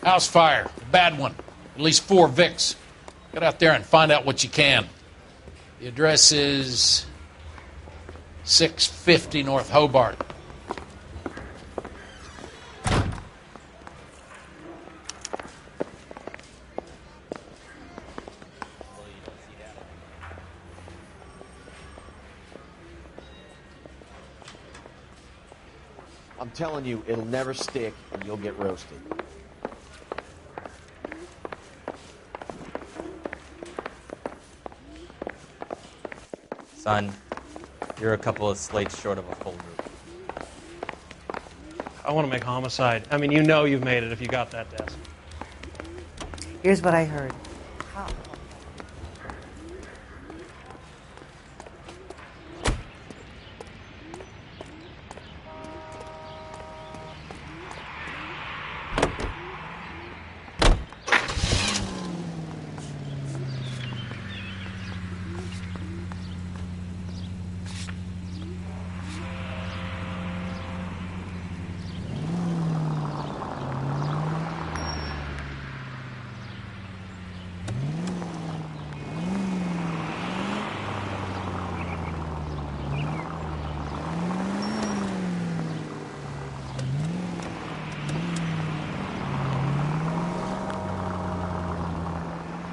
House fire. Bad one. At least 4 Vicks. Get out there and find out what you can. The address is 650 North Hobart. I'm telling you, it'll never stick, and you'll get roasted. Son, you're a couple of slates short of a full group. I want to make homicide. I mean, you know you've made it if you got that desk. Here's what I heard.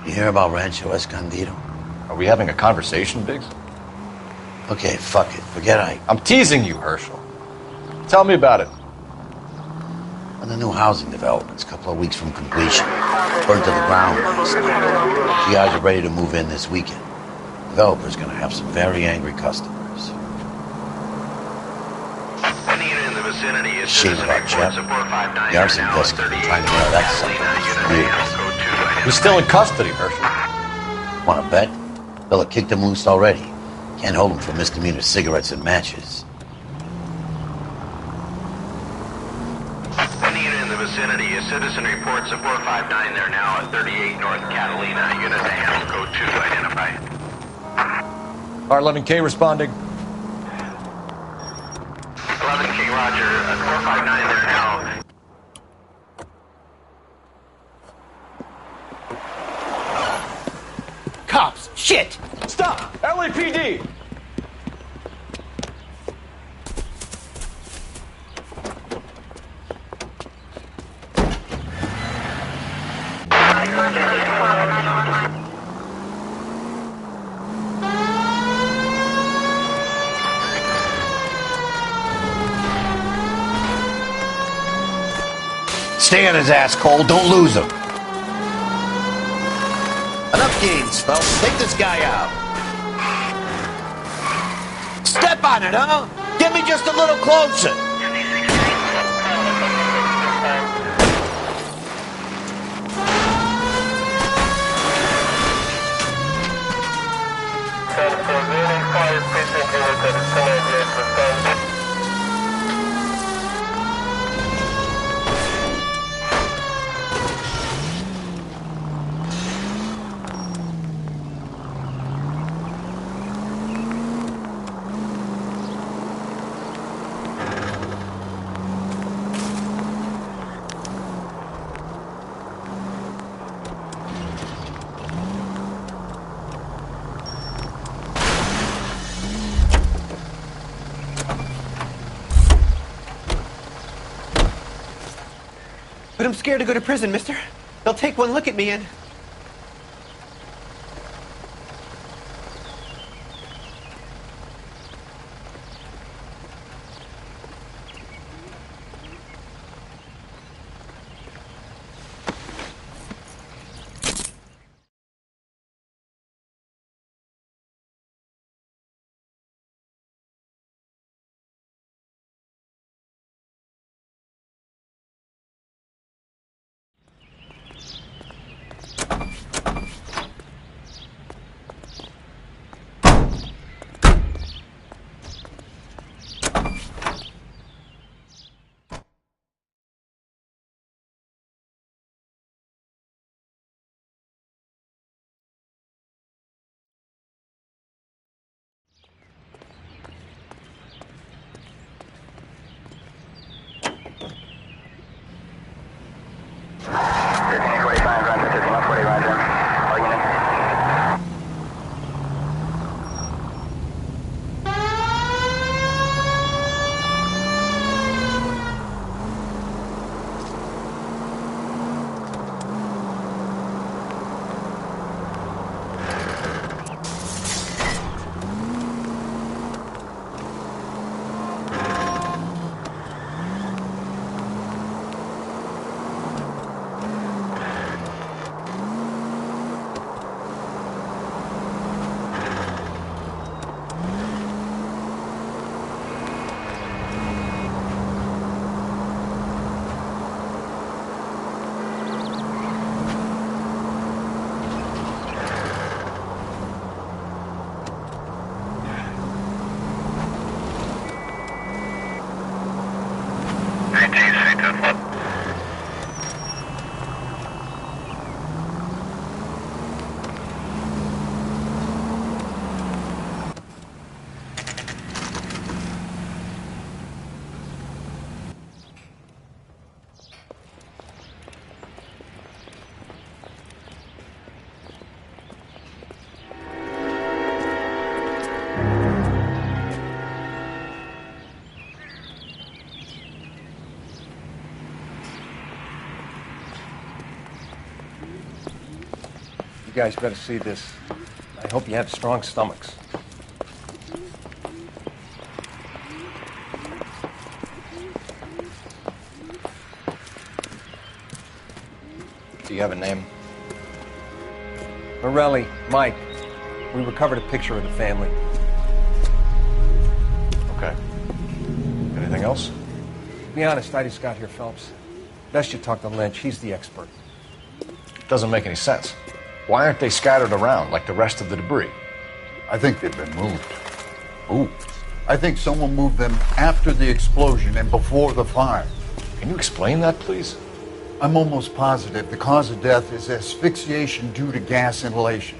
You hear about Rancho Escondido? Are we having a conversation, Biggs? Okay, fuck it. Forget I... I'm teasing you, Herschel. Tell me about it. On the new housing developments, a couple of weeks from completion. Burnt to the ground last night. You guys are ready to move in this weekend. Developer's gonna have some very angry customers. Any unit in the vicinity is Shame about Jeff. The arson desk has been trying to get that son for years. He's still in custody, Herschel. Wanna bet? Fella kicked him loose already. Can't hold him for misdemeanor cigarettes and matches. Any unit in the vicinity is citizen reports of 459 there now at 38 North Catalina. Unit to handle code 2 identify. R11K responding. 11K Roger, 459 there now. Cops! Shit! Stop! LAPD! Stay on his ass, Cole. Don't lose him. Enough games, fellas. Take this guy out. Step on it, huh? Get me just a little closer. But I'm scared to go to prison, mister. They'll take one look at me and... guys better see this. I hope you have strong stomachs. Do you have a name? Morelli, Mike. We recovered a picture of the family. Okay. Anything else? Be honest, I just got here, Phelps. Best you talk to Lynch. He's the expert. Doesn't make any sense. Why aren't they scattered around like the rest of the debris? I think they've been moved. Ooh. I think someone moved them after the explosion and before the fire. Can you explain that, please? I'm almost positive the cause of death is asphyxiation due to gas inhalation.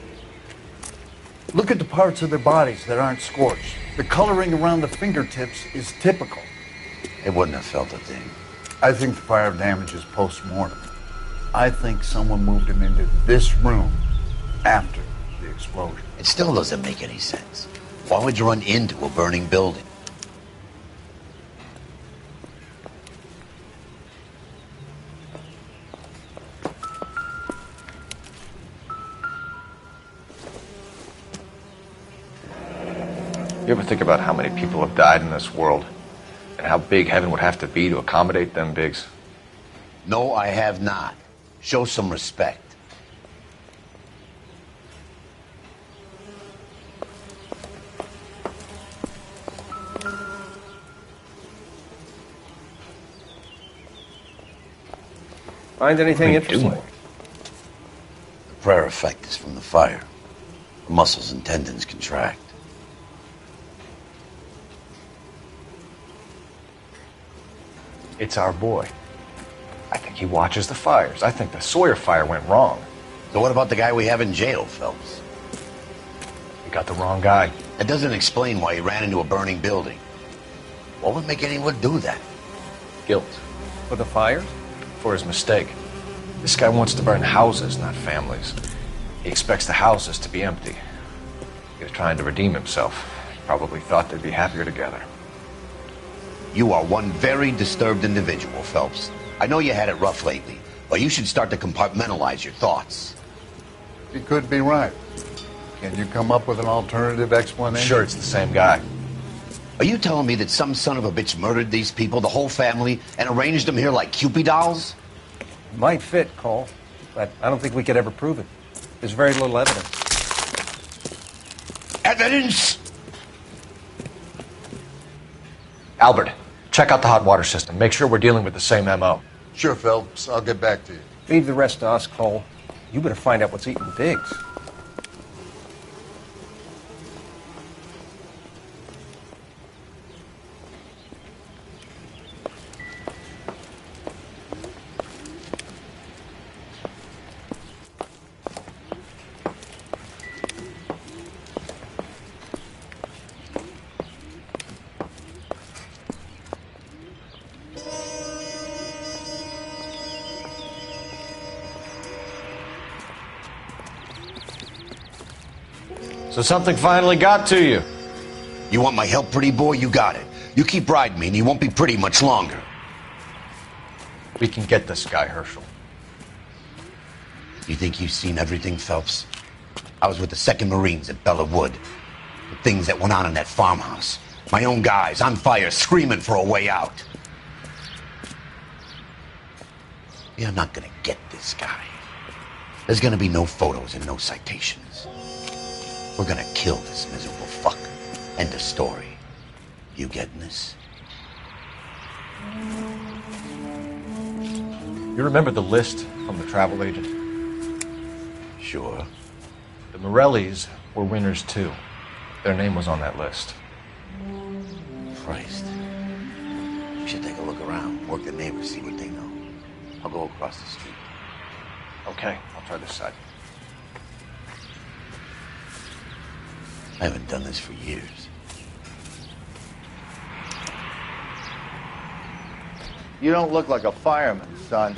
Look at the parts of their bodies that aren't scorched. The coloring around the fingertips is typical. They wouldn't have felt a thing. I think the fire damage is post-mortem. I think someone moved him into this room after the explosion. It still doesn't make any sense. Why would you run into a burning building? You ever think about how many people have died in this world? And how big heaven would have to be to accommodate them, Biggs? No, I have not. Show some respect. Find anything interesting? The prayer effect is from the fire. The muscles and tendons contract. It's our boy. I think he watches the fires. I think the Sawyer fire went wrong. So what about the guy we have in jail, Phelps? We got the wrong guy. That doesn't explain why he ran into a burning building. What would make anyone do that? Guilt. For the fires? For his mistake. This guy wants to burn houses, not families. He expects the houses to be empty. He was trying to redeem himself. Probably thought they'd be happier together. You are one very disturbed individual, Phelps. I know you had it rough lately, but you should start to compartmentalize your thoughts. He could be right. Can you come up with an alternative explanation? Sure, it's the same guy. Are you telling me that some son of a bitch murdered these people, the whole family, and arranged them here like Cupid dolls? Might fit, Cole, but I don't think we could ever prove it. There's very little evidence. Evidence? Albert, check out the hot water system. Make sure we're dealing with the same M.O. Sure, Phelps. I'll get back to you. Leave the rest to us, Cole. You better find out what's eating Biggs. So something finally got to you. You want my help, pretty boy? You got it. You keep riding me and you won't be pretty much longer. We can get this guy, Herschel. You think you've seen everything, Phelps? I was with the 2nd Marines at Bella Wood. The things that went on in that farmhouse. My own guys on fire, screaming for a way out. You're not gonna get this guy. There's gonna be no photos and no citations. We're gonna kill this miserable fuck. End of story. You getting this? You remember the list from the travel agent? Sure. The Morellis were winners too. Their name was on that list. Christ. We should take a look around, work the neighbors, see what they know. I'll go across the street. Okay, I'll try this side. I haven't done this for years. You don't look like a fireman, son.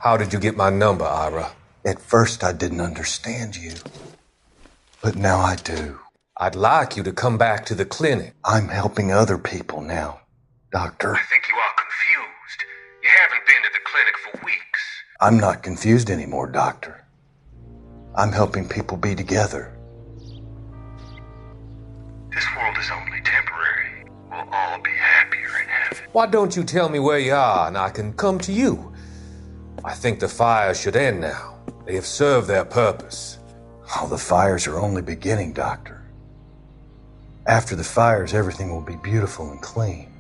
How did you get my number, Ira? At first, I didn't understand you. But now I do. I'd like you to come back to the clinic. I'm helping other people now, Doctor. I think you are confused. You haven't been to the clinic for weeks. I'm not confused anymore, Doctor. I'm helping people be together. This world is only temporary. We'll all be happier in heaven. Why don't you tell me where you are and I can come to you? I think the fires should end now. They have served their purpose. Oh, the fires are only beginning, Doctor. After the fires, everything will be beautiful and clean.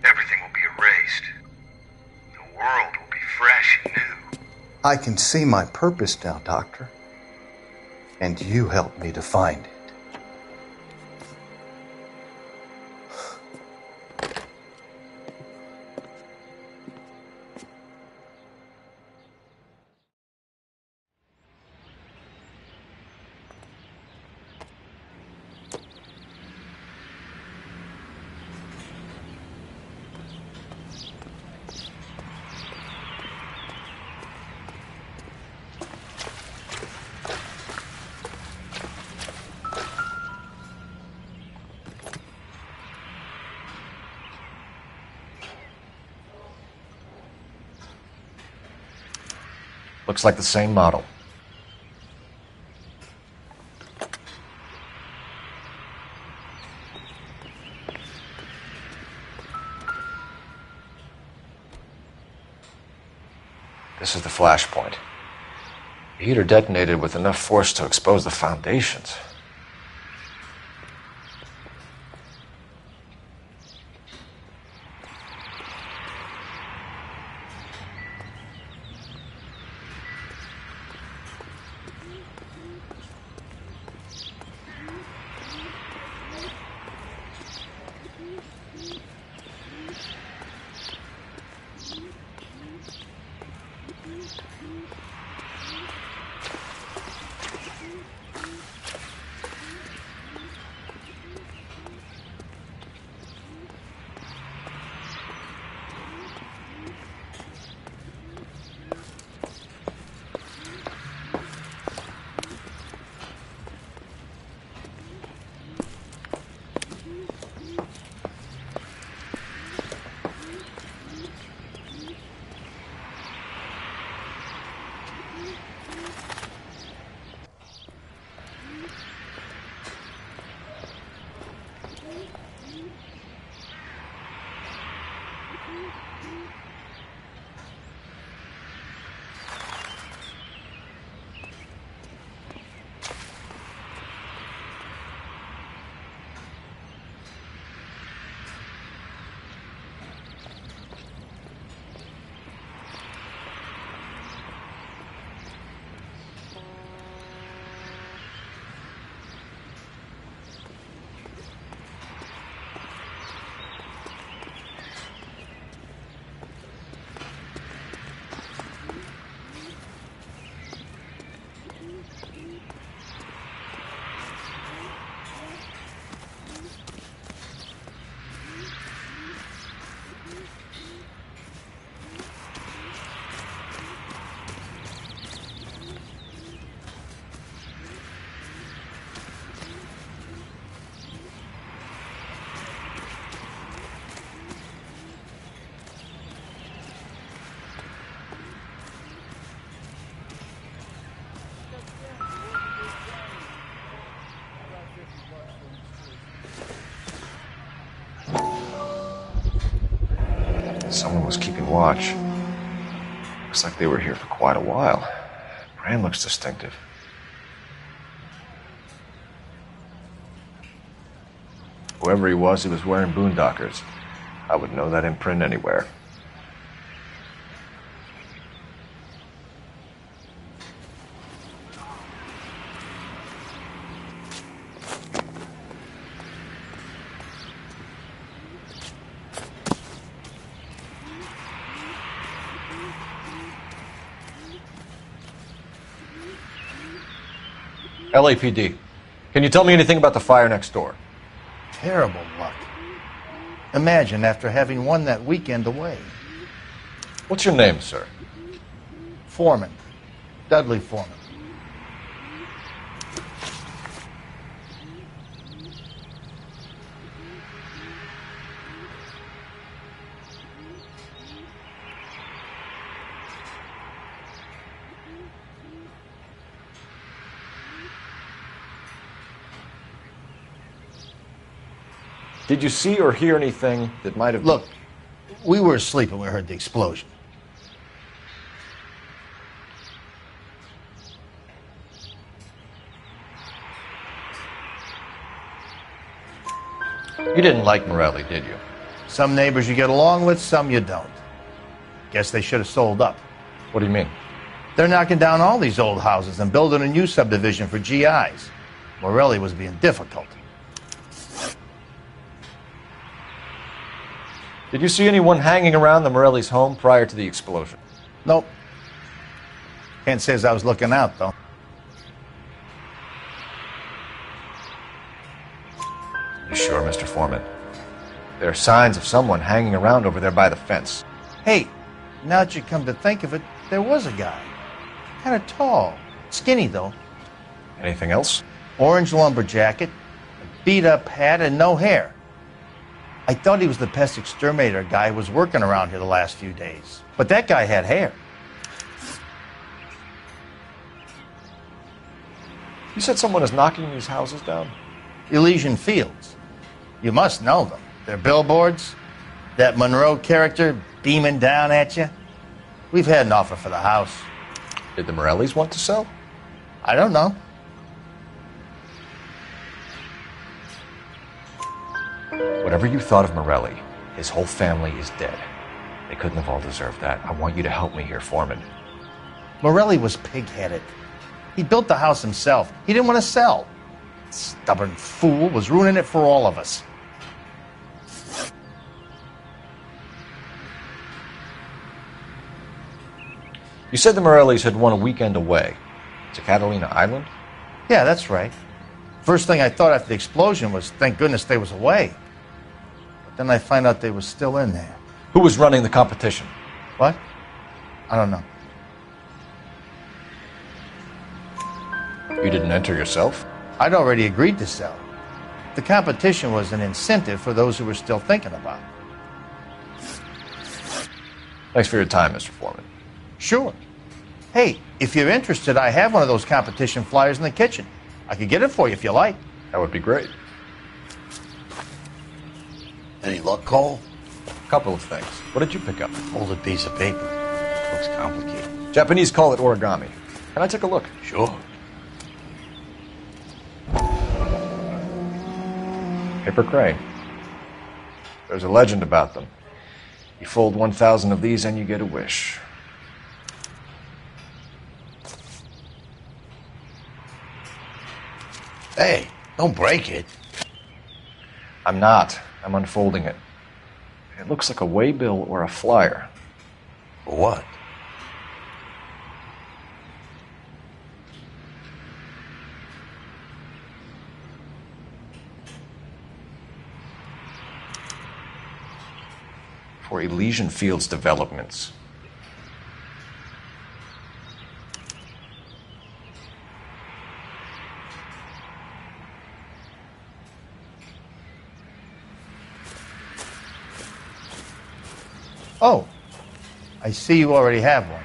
Everything will be erased. The world will be fresh and new. I can see my purpose now, Doctor. And you helped me to find it. Looks like the same model. This is the flash point. The heater detonated with enough force to expose the foundations. Someone was keeping watch. Looks like they were here for quite a while. Brand looks distinctive. Whoever he was wearing boondockers. I would know that imprint anywhere. LAPD, can you tell me anything about the fire next door? Terrible luck. Imagine after having won that weekend away. What's your name, sir? Foreman. Dudley Foreman. Did you see or hear anything that might have... Look, we were asleep when we heard the explosion. You didn't like Morelli, did you? Some neighbors you get along with, some you don't. Guess they should have sold up. What do you mean? They're knocking down all these old houses and building a new subdivision for GIs. Morelli was being difficult. Did you see anyone hanging around the Morelli's home prior to the explosion? Nope. Can't say as I was looking out, though. You sure, Mr. Foreman? There are signs of someone hanging around over there by the fence. Hey, now that you come to think of it, there was a guy. Kind of tall. Skinny, though. Anything else? Orange lumber jacket, a beat-up hat, and no hair. I thought he was the pest exterminator guy who was working around here the last few days. But that guy had hair. You said someone is knocking these houses down? Elysian Fields. You must know them. They're billboards. That Monroe character beaming down at you. We've had an offer for the house. Did the Morellis want to sell? I don't know. Whatever you thought of Morelli, his whole family is dead. They couldn't have all deserved that. I want you to help me here, Foreman. Morelli was pig-headed. He built the house himself. He didn't want to sell. Stubborn fool was ruining it for all of us. You said the Morellis had won a weekend away to Catalina Island? Yeah, that's right. First thing I thought after the explosion was, thank goodness they was away. But then I find out they was still in there. Who was running the competition? What? I don't know. You didn't enter yourself? I'd already agreed to sell. The competition was an incentive for those who were still thinking about it. Thanks for your time, Mr. Foreman. Sure. Hey, if you're interested, I have one of those competition flyers in the kitchen. I could get it for you if you like. That would be great. Any luck, Cole? A couple of things. What did you pick up? Folded piece of paper. Looks complicated. Japanese call it origami. Can I take a look? Sure. Paper crane. There's a legend about them. You fold 1,000 of these and you get a wish. Hey, don't break it. I'm not. I'm unfolding it. It looks like a waybill or a flyer. For what? For Elysian Fields developments. Oh, I see you already have one.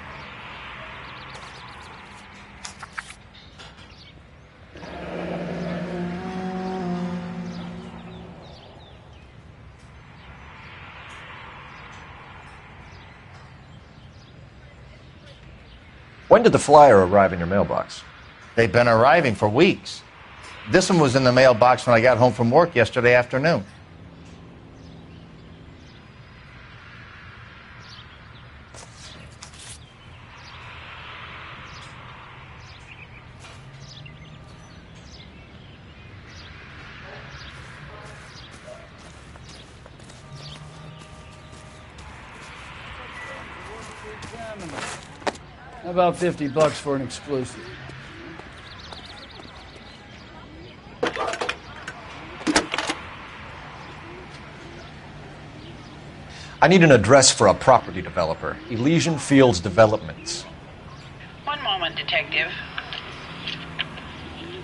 When did the flyer arrive in your mailbox? They've been arriving for weeks. This one was in the mailbox when I got home from work yesterday afternoon. About $50 for an exclusive. I need an address for a property developer. Elysian Fields Developments. moment, Detective.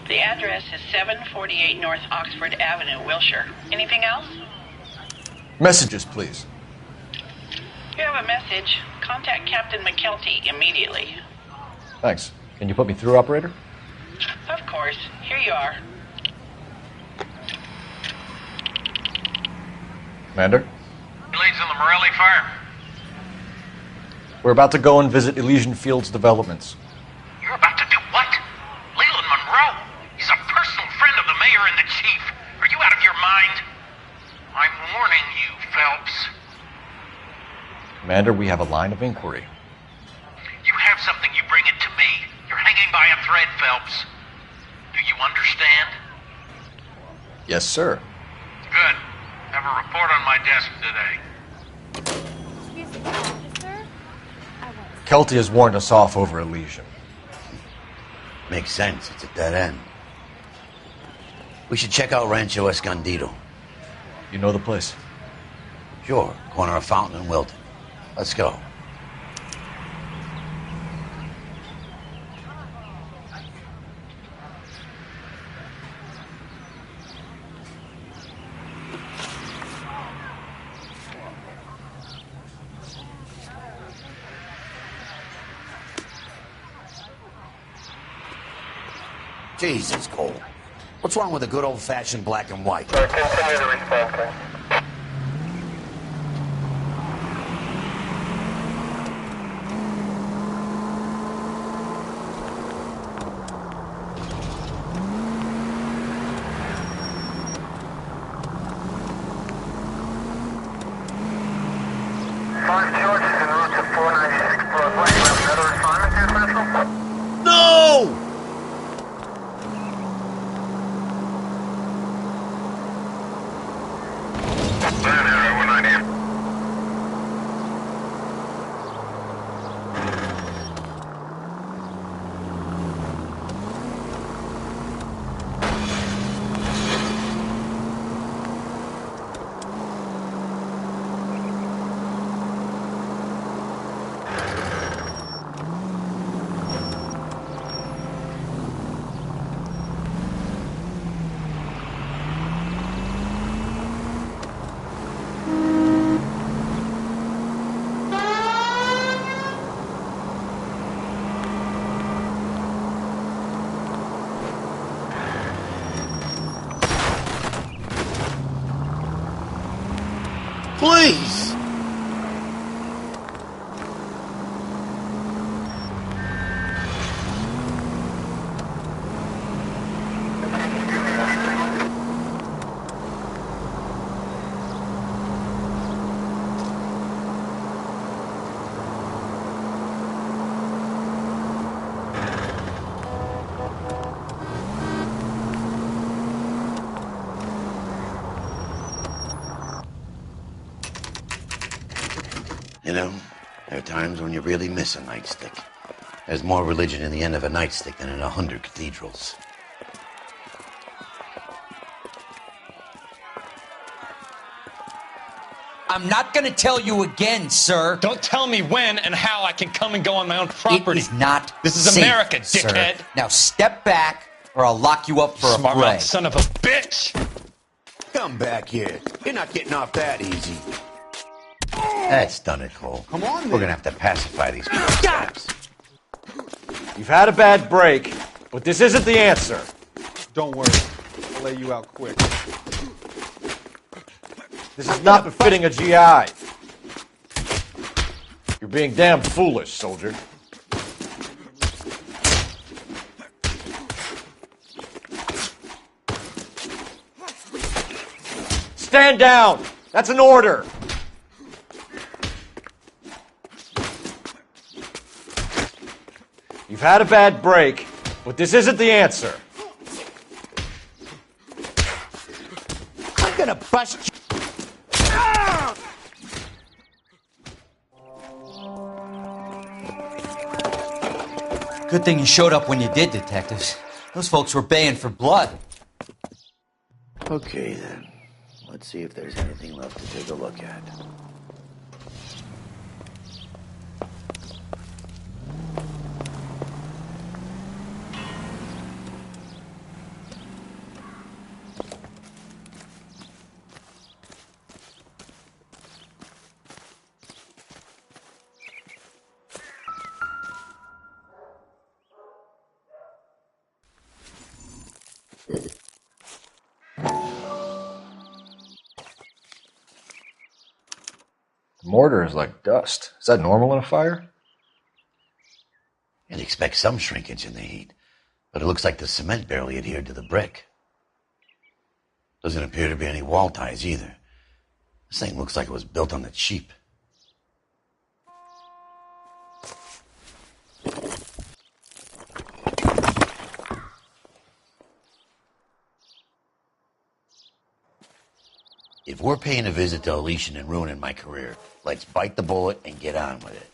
The address is 748 North Oxford Avenue, Wilshire. Anything else? Messages, please. If you have a message, contact Captain McKelty immediately. Thanks. Can you put me through, operator? Of course. Here you are. Commander? Leads on the Morelli fire. We're about to go and visit Elysian Fields developments. You're about to do what? Leland Monroe? He's a personal friend of the mayor and the chief. Are you out of your mind? I'm warning you, Phelps. Commander, we have a line of inquiry. You have something, you bring it to me. You're hanging by a thread, Phelps. Do you understand? Yes, sir. Good. Have a report on my desk today. Excuse me, officer? Kelty has warned us off over Elysian. Makes sense. It's a dead end. We should check out Rancho Escondido. You know the place? Sure. Corner of Fountain and Wilton. Let's go. Jesus, Cole. What's wrong with a good old-fashioned black and white? Continue to respond, sir. No! Please! You know, there are times when you really miss a nightstick. There's more religion in the end of a nightstick than in 100 cathedrals. I'm not going to tell you again, sir. Don't tell me when and how I can come and go on my own property. It is not This is safe, America, dickhead. Sir. Now step back, or I'll lock you up for Smart a fray. mouth son of a bitch! Come back here. You're not getting off that easy. That's done it, Cole. Come on, We're gonna have to pacify these people. You've had a bad break, but this isn't the answer. Don't worry. I'll lay you out quick. This is not befitting a GI. You're being damn foolish, soldier. Stand down! That's an order! You've had a bad break, but this isn't the answer. I'm gonna bust you. Good thing you showed up when you did, detectives. Those folks were baying for blood. Okay, then. Let's see if there's anything left to take a look at. The mortar is like dust. Is that normal in a fire? You'd expect some shrinkage in the heat, but it looks like the cement barely adhered to the brick. Doesn't appear to be any wall ties either. This thing looks like it was built on the cheap. If we're paying a visit to Elysian and ruining my career, let's bite the bullet and get on with it.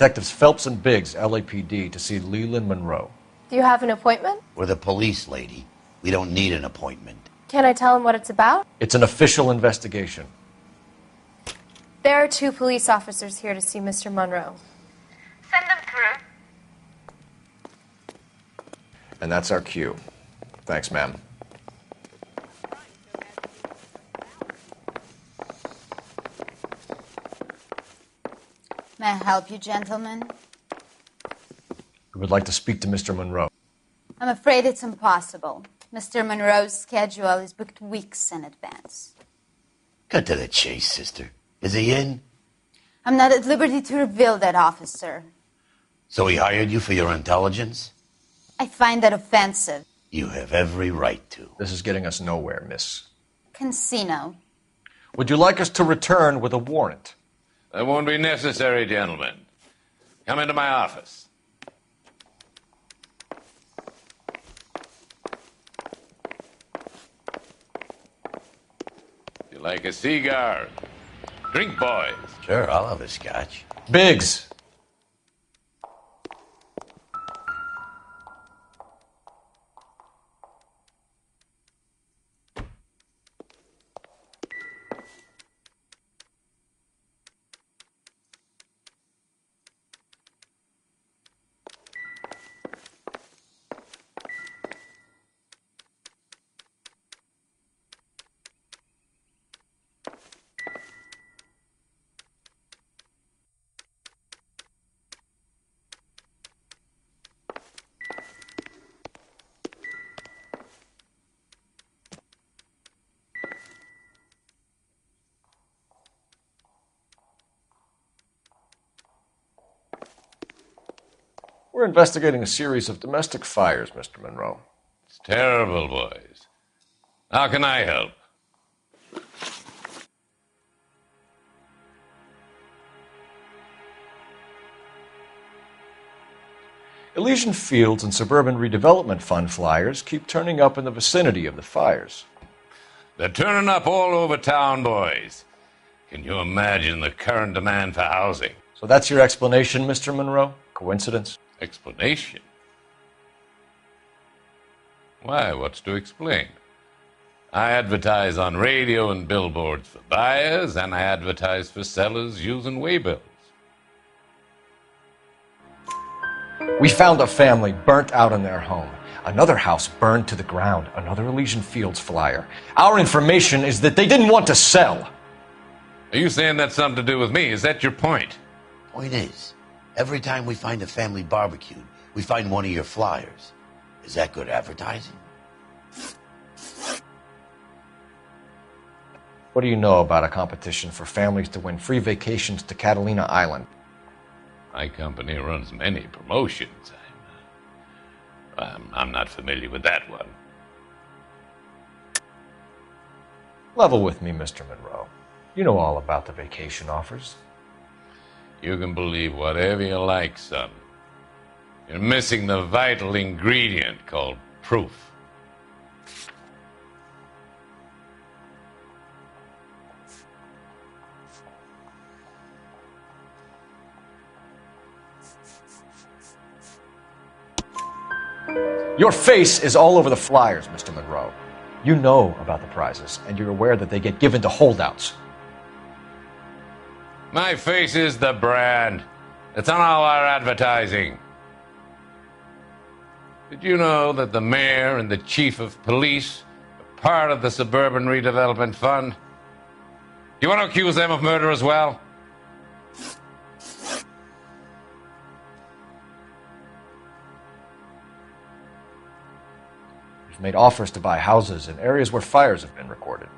Detectives Phelps and Biggs, LAPD, to see Leland Monroe. Do you have an appointment? We're the police, lady. We don't need an appointment. Can I tell him what it's about? It's an official investigation. There are 2 police officers here to see Mr. Monroe. Send them through. And that's our cue. Thanks, ma'am. May I help you, gentlemen? We would like to speak to Mr. Monroe. I'm afraid it's impossible. Mr. Monroe's schedule is booked weeks in advance. Cut to the chase, sister. Is he in? I'm not at liberty to reveal that, officer. So he hired you for your intelligence? I find that offensive. You have every right to. This is getting us nowhere, miss. Casino. Would you like us to return with a warrant? That won't be necessary, gentlemen. Come into my office. You like a cigar? Drink, boys. Sure, I'll have a scotch. Biggs! We're investigating a series of domestic fires, Mr. Monroe. It's terrible, boys. How can I help? Elysian Fields and Suburban Redevelopment Fund flyers keep turning up in the vicinity of the fires. They're turning up all over town, boys. Can you imagine the current demand for housing? So that's your explanation, Mr. Monroe? Coincidence? Explanation? Why, what's to explain? I advertise on radio and billboards for buyers, and I advertise for sellers using waybills. We found a family burnt out in their home. Another house burned to the ground. Another Elysian Fields flyer. Our information is that they didn't want to sell. Are you saying that's something to do with me? Is that your point? Point is, every time we find a family barbecued, we find one of your flyers. Is that good advertising? What do you know about a competition for families to win free vacations to Catalina Island? My company runs many promotions. I'm not familiar with that one. Level with me, Mr. Monroe. You know all about the vacation offers. You can believe whatever you like, son. You're missing the vital ingredient called proof. Your face is all over the flyers, Mr. Monroe. You know about the prizes, and you're aware that they get given to holdouts. My face is the brand. It's on all our advertising. Did you know that the mayor and the chief of police are part of the Suburban Redevelopment Fund? Do you want to accuse them of murder as well? You've made offers to buy houses in areas where fires have been recorded.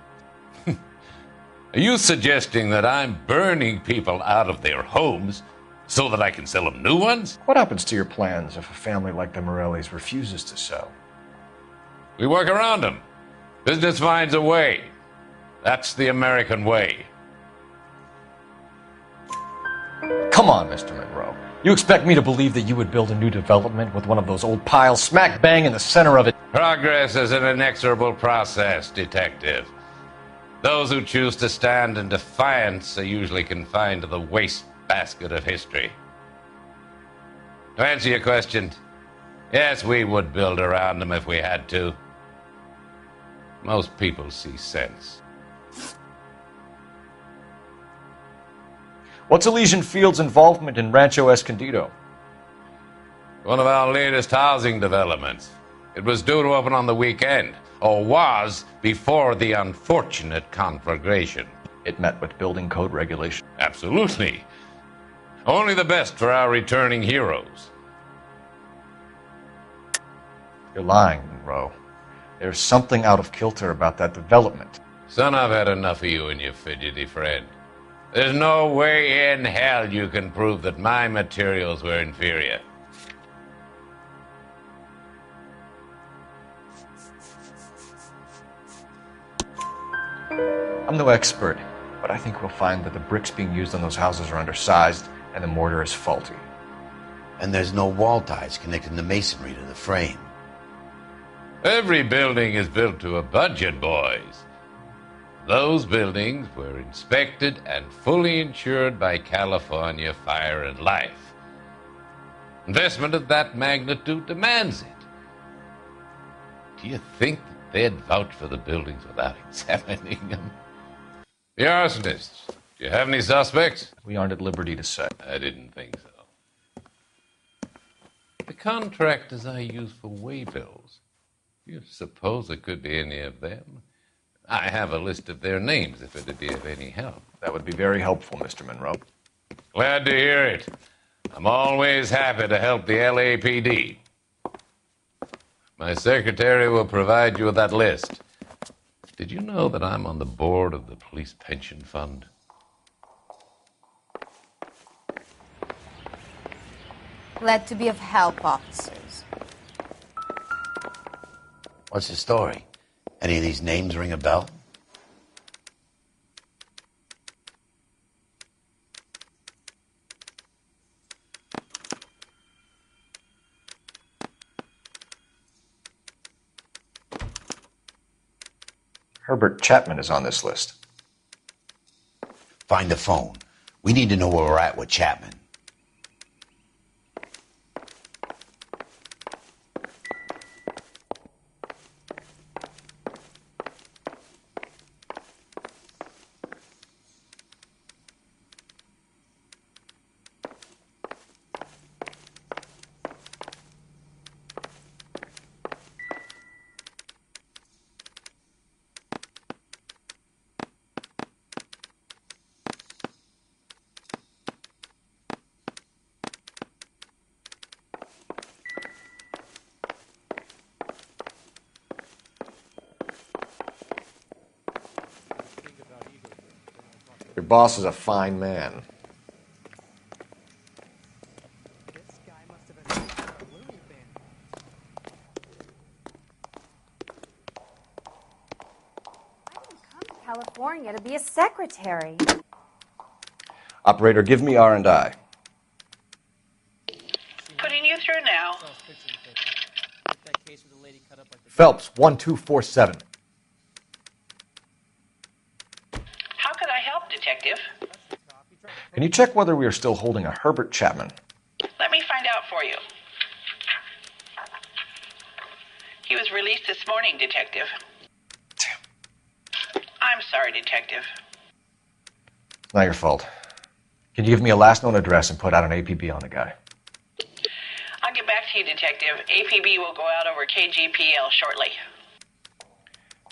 Are you suggesting that I'm burning people out of their homes so that I can sell them new ones? What happens to your plans if a family like the Morellis refuses to sell? We work around them. Business finds a way. That's the American way. Come on, Mr. Monroe. You expect me to believe that you would build a new development with one of those old piles smack bang in the center of it? Progress is an inexorable process, detective. Those who choose to stand in defiance are usually confined to the wastebasket of history. To answer your question, yes, we would build around them if we had to. Most people see sense. What's Elysian Field's involvement in Rancho Escondido? One of our latest housing developments. It was due to open on the weekend, or was before the unfortunate conflagration. It met with building code regulations. Absolutely. Only the best for our returning heroes. You're lying, Monroe. There's something out of kilter about that development. Son, I've had enough of you and your fidgety friend. There's no way in hell you can prove that my materials were inferior. I'm no expert, but I think we'll find that the bricks being used on those houses are undersized and the mortar is faulty. And there's no wall ties connecting the masonry to the frame. Every building is built to a budget, boys. Those buildings were inspected and fully insured by California Fire and Life. Investment of that magnitude demands it. Do you think that they'd vouch for the buildings without examining them? The arsonists, do you have any suspects? We aren't at liberty to say. I didn't think so. The contractors I use for waybills, do you suppose it could be any of them? I have a list of their names if it'd be of any help. That would be very helpful, Mr. Monroe. Glad to hear it. I'm always happy to help the LAPD. My secretary will provide you with that list. Did you know that I'm on the board of the police pension fund? Glad to be of help, officers. What's the story? Any of these names ring a bell? Herbert Chapman is on this list. Find the phone. We need to know where we're at with Chapman. Your boss is a fine man. California to be a secretary. Operator, give me R&I. Putting you through now. Phelps, 1247. How could I help, Detective? Can you check whether we are still holding a Herbert Chapman? Let me find out for you. He was released this morning, Detective. I'm sorry, Detective. It's not your fault. Can you give me a last known address and put out an APB on the guy? I'll get back to you, Detective. APB will go out over KGPL shortly.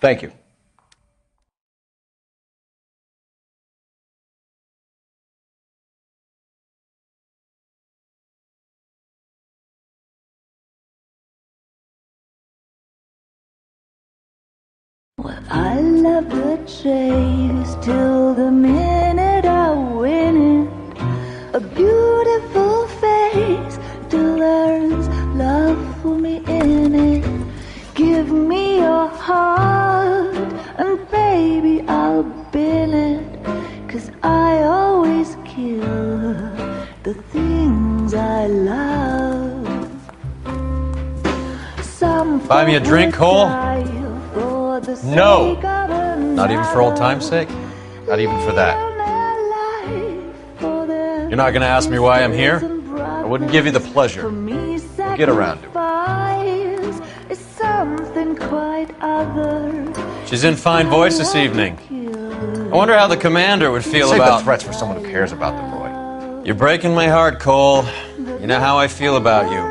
Thank you. I love the chase till the minute I win it. A beautiful face till there's love for me in it. Give me your heart and baby I'll bill it. 'Cause I always kill the things I love. Some Buy me a drink, Cole? No! Not even for old time's sake? Not even for that. You're not going to ask me why I'm here? I wouldn't give you the pleasure. We'll get around to it. Is something quite other. She's in fine voice this evening. I wonder how the commander would feel Save about... the threats for someone who cares about them, Roy. You're breaking my heart, Cole. You know how I feel about you.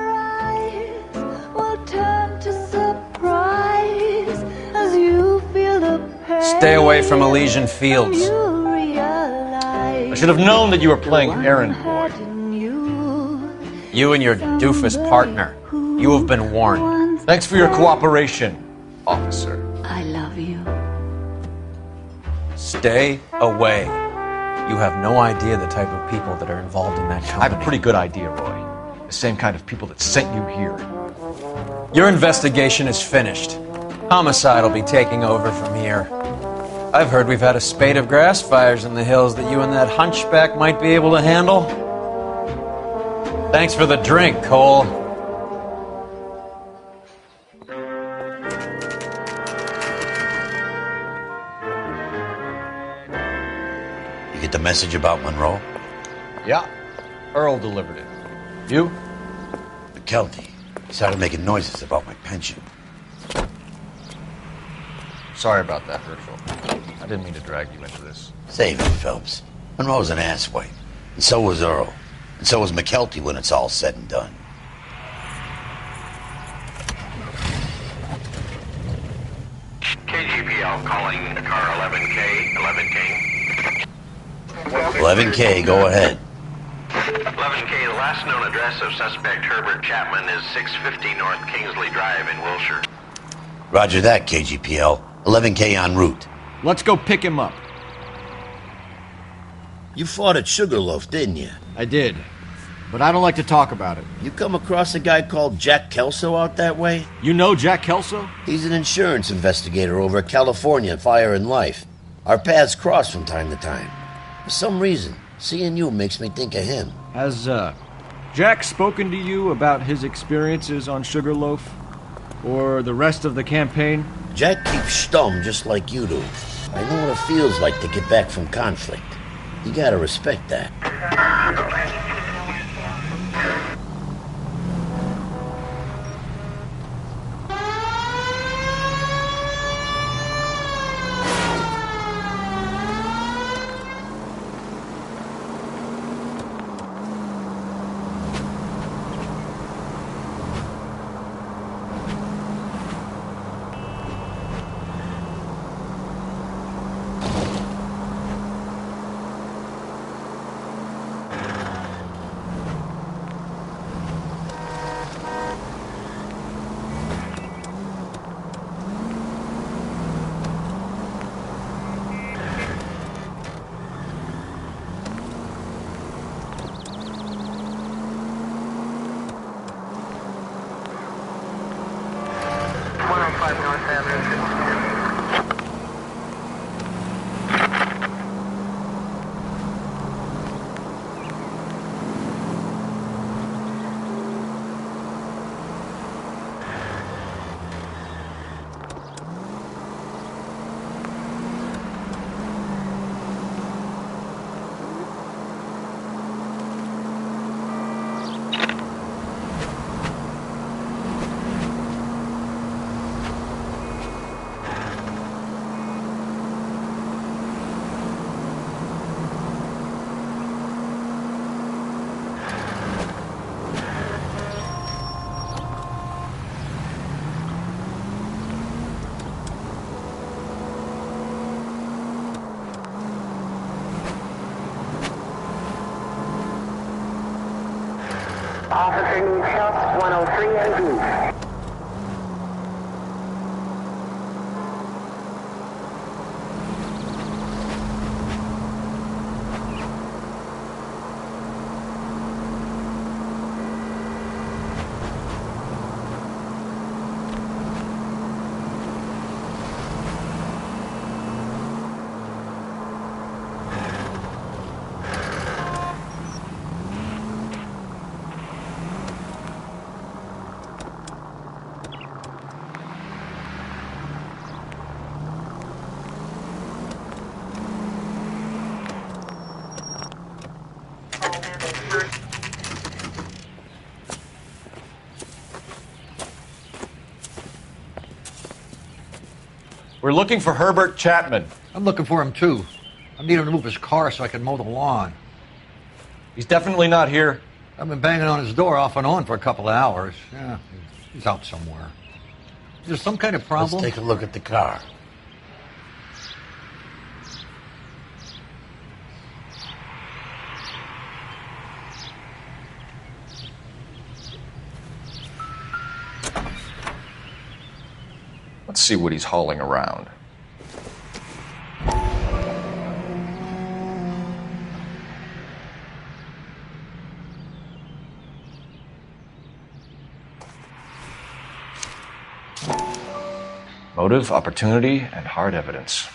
Will turn to surprise as you feel the pain. Stay away from Elysian Fields. I should have known that you were playing errand boy. You and your doofus partner. You have been warned. Thanks for your cooperation, officer. I love you. Stay away. You have no idea the type of people that are involved in that company. I have a pretty good idea, Roy. The same kind of people that sent you here. Your investigation is finished. Homicide will be taking over from here. I've heard we've had a spate of grass fires in the hills that you and that hunchback might be able to handle. Thanks for the drink, Cole. You get the message about Monroe? Yeah. Earl delivered it. You? McKelty. He started making noises about my pension. Sorry about that, Herschel. I didn't mean to drag you into this. Save it, Phelps. Monroe's an asswipe. And so was Earl. And so was McKelty when it's all said and done. KGPL calling car 11K. 11K, go ahead. 11K, the last known address of suspect Herbert Chapman is 650 North Kingsley Drive in Wilshire. Roger that, KGPL. 11K en route. Let's go pick him up. You fought at Sugarloaf, didn't you? I did. But I don't like to talk about it. You come across a guy called Jack Kelso out that way? You know Jack Kelso? He's an insurance investigator over at California Fire and Life. Our paths cross from time to time. For some reason, seeing you makes me think of him. Has, Jack spoken to you about his experiences on Sugarloaf? Or the rest of the campaign? Jack keeps stum just like you do. I know what it feels like to get back from conflict. You gotta respect that. Officer needs help, 103 and group. We're looking for Herbert Chapman. I'm looking for him, too. I need him to move his car so I can mow the lawn. He's definitely not here. I've been banging on his door off and on for a couple of hours. Yeah, he's out somewhere. Is there some kind of problem? Let's take a look at the car. Let's see what he's hauling around. Motive, opportunity, and hard evidence.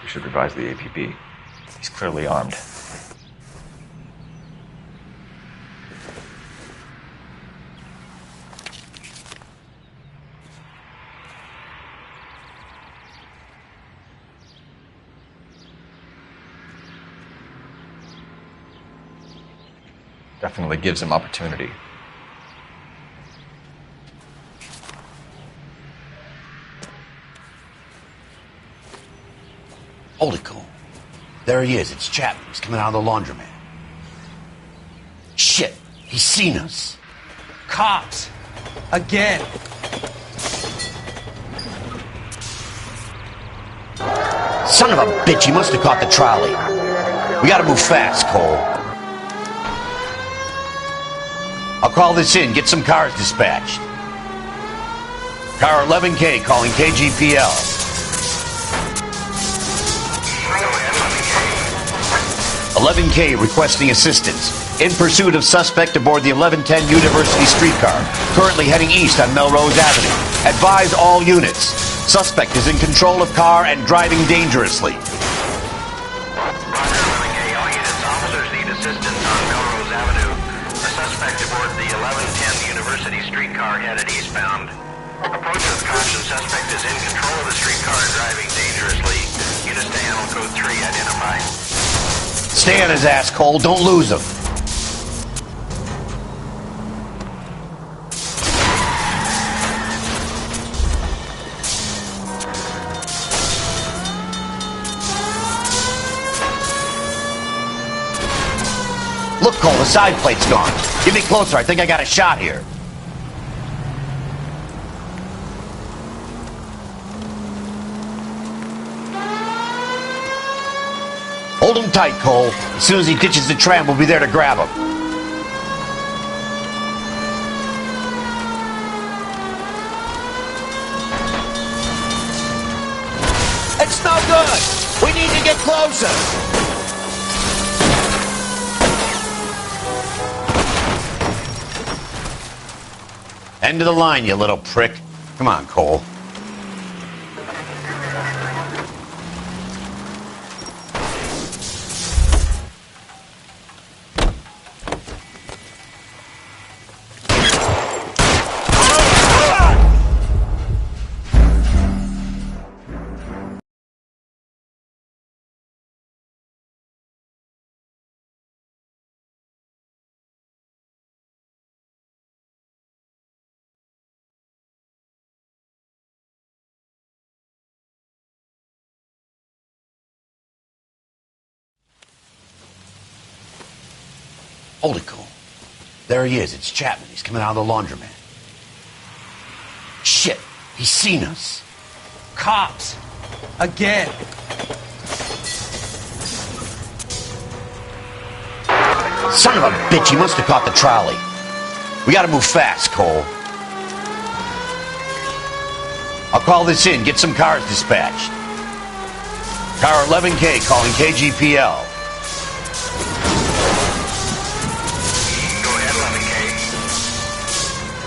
We should revise the APB. He's clearly armed. Definitely gives him opportunity. Hold it, Cole. There he is. It's Chapman. He's coming out of the laundromat. Shit. He's seen us. Cops! Again! Son of a bitch. He must have caught the trolley. We gotta move fast, Cole. I'll call this in. Get some cars dispatched. Car 11K calling KGPL. 11K requesting assistance. In pursuit of suspect aboard the 1110 University streetcar. Currently heading east on Melrose Avenue. Advise all units. Suspect is in control of car and driving dangerously. Officers need assistance on Melrose Avenue. A suspect aboard the 1110 University streetcar headed eastbound. Approach with caution. Suspect is in control of the streetcar and driving dangerously. Units to Animal Code 3 identified. Stay on his ass, Cole. Don't lose him. Look, Cole, the side plate's gone. Get me closer. I think I got a shot here. Hold him tight, Cole. As soon as he ditches the tram, we'll be there to grab him. It's no good. We need to get closer. End of the line, you little prick. Come on, Cole. Hold it, Cole. There he is. It's Chapman. He's coming out of the laundromat. Shit. He's seen us. Cops! Again! Son of a bitch. He must have caught the trolley. We gotta move fast, Cole. I'll call this in. Get some cars dispatched. Car 11K calling KGPL.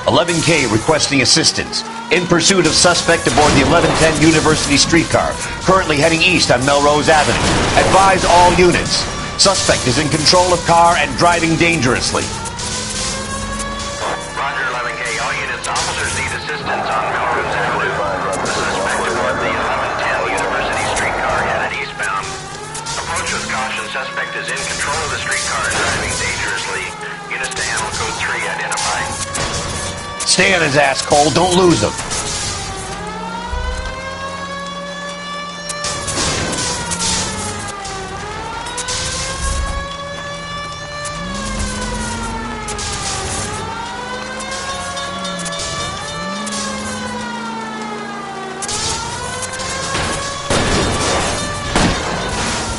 11K requesting assistance. In pursuit of suspect aboard the 1110 University streetcar. Currently heading east on Melrose Avenue. Advise all units. Suspect is in control of car and driving dangerously. Roger, 11K. All units, officers need assistance on Melrose Avenue. The suspect aboard the 1110 University streetcar headed eastbound. Approach with caution. Suspect is in control of the streetcar and driving dangerously. Units to handle code 3 identified. Stay on his ass, Cole. Don't lose him.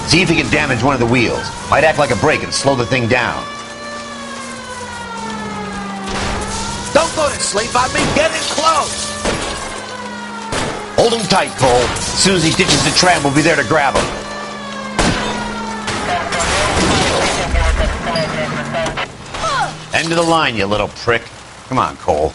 See if he can damage one of the wheels. Might act like a brake and slow the thing down. Don't go to sleep on me. Get in close. Hold him tight, Cole. As soon as he ditches the tram, we'll be there to grab him. End of the line, you little prick. Come on, Cole.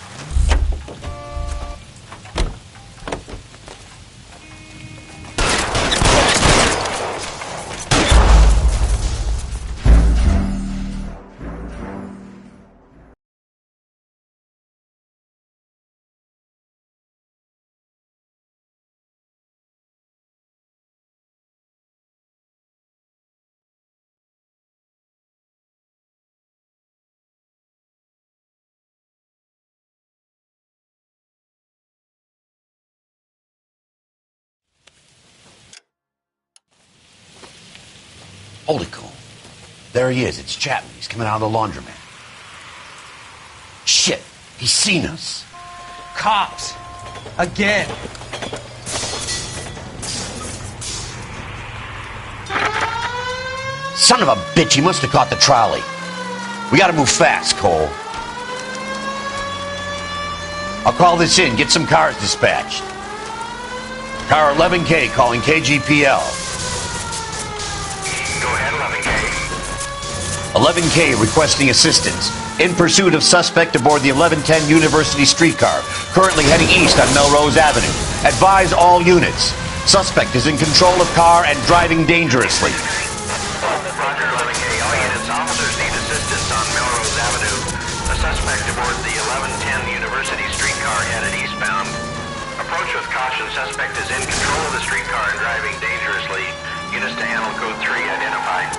Hold it, Cole. There he is. It's Chapman. He's coming out of the laundromat. Shit. He's seen us. Cops. Again. Son of a bitch. He must have caught the trolley. We gotta move fast, Cole. I'll call this in. Get some cars dispatched. Car 11K calling KGPL. Go ahead, 11K. 11K requesting assistance. In pursuit of suspect aboard the 1110 University streetcar, currently heading east on Melrose Avenue. Advise all units. Suspect is in control of car and driving dangerously. Roger, 11K. All units, officers need assistance on Melrose Avenue. The suspect aboard the 1110 University streetcar headed eastbound. Approach with caution. Suspect is in control of the streetcar and driving dangerously. Units to handle code 3 identified.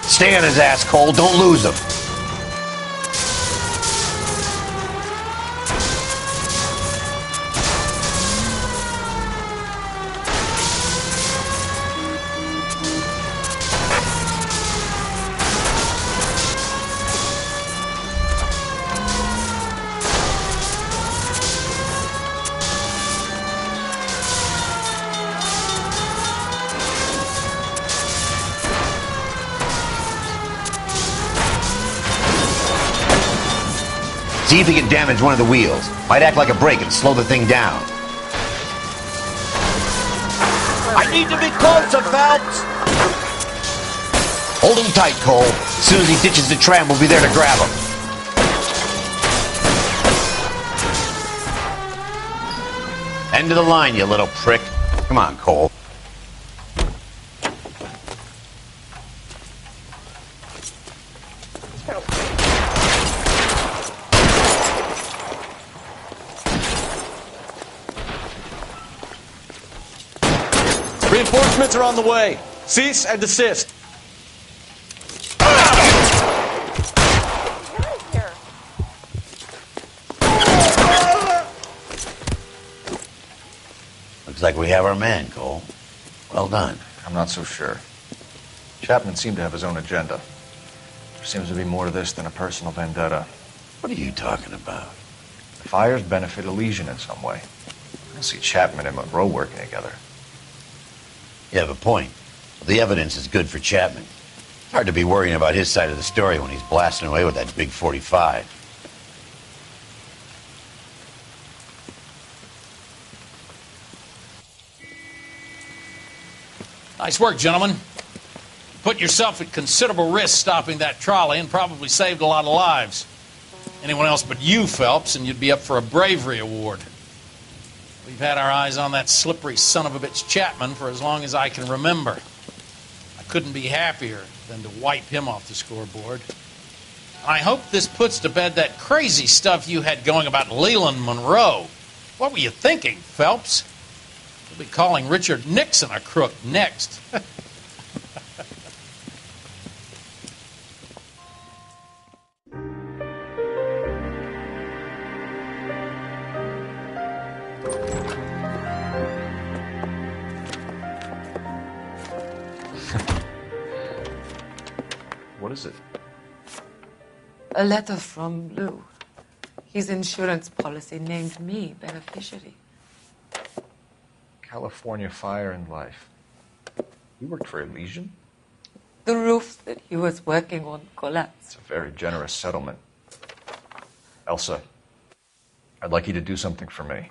Stay on his ass, Cole. Don't lose him. See if he can damage one of the wheels. Might act like a brake and slow the thing down. I need to be closer, Phelps! Hold him tight, Cole. As soon as he ditches the tram, we'll be there to grab him. End of the line, you little prick. Come on, Cole. Reinforcements are on the way. Cease and desist. Looks like we have our man, Cole. Well done. I'm not so sure. Chapman seemed to have his own agenda. There seems to be more to this than a personal vendetta. What are you talking about? The fires benefit Elysian in some way. I don't see Chapman and Monroe working together. You have a point. The evidence is good for Chapman. It's hard to be worrying about his side of the story when he's blasting away with that big 45. Nice work, gentlemen. You put yourself at considerable risk stopping that trolley and probably saved a lot of lives. Anyone else but you, Phelps, and you'd be up for a bravery award. We've had our eyes on that slippery son of a bitch Chapman for as long as I can remember. I couldn't be happier than to wipe him off the scoreboard. I hope this puts to bed that crazy stuff you had going about Leland Monroe. What were you thinking, Phelps? We'll be calling Richard Nixon a crook next. What is it? A letter from Lou. His insurance policy named me beneficiary. California Fire and Life. You worked for Elysian? The roof that he was working on collapsed. It's a very generous settlement. Elsa, I'd like you to do something for me.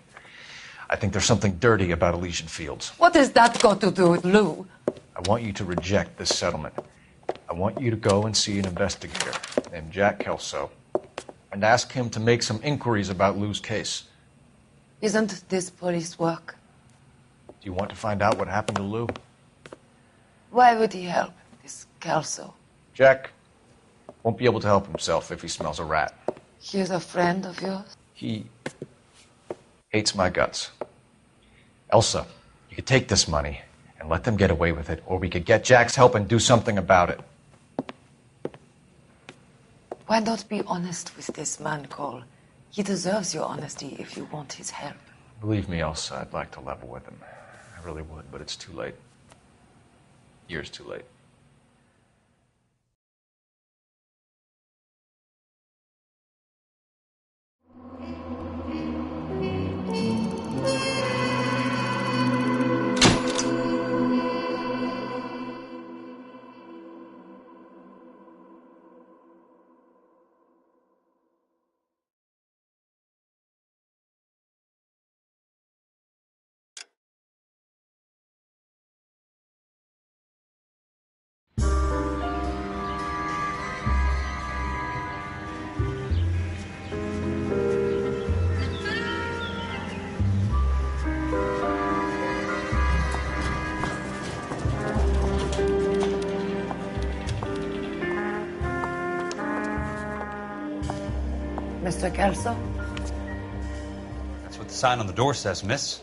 I think there's something dirty about Elysian Fields. What has that got to do with Lou? I want you to reject this settlement. I want you to go and see an investigator named Jack Kelso and ask him to make some inquiries about Lou's case. Isn't this police work? Do you want to find out what happened to Lou? Why would he help, this Kelso? Jack won't be able to help himself if he smells a rat. He is a friend of yours? He hates my guts. Elsa, you could take this money and let them get away with it, or we could get Jack's help and do something about it. Why not be honest with this man, Cole? He deserves your honesty if you want his help. Believe me, Elsa, I'd like to level with him. I really would, but it's too late. Years too late. Mr. Kelso? That's what the sign on the door says, miss.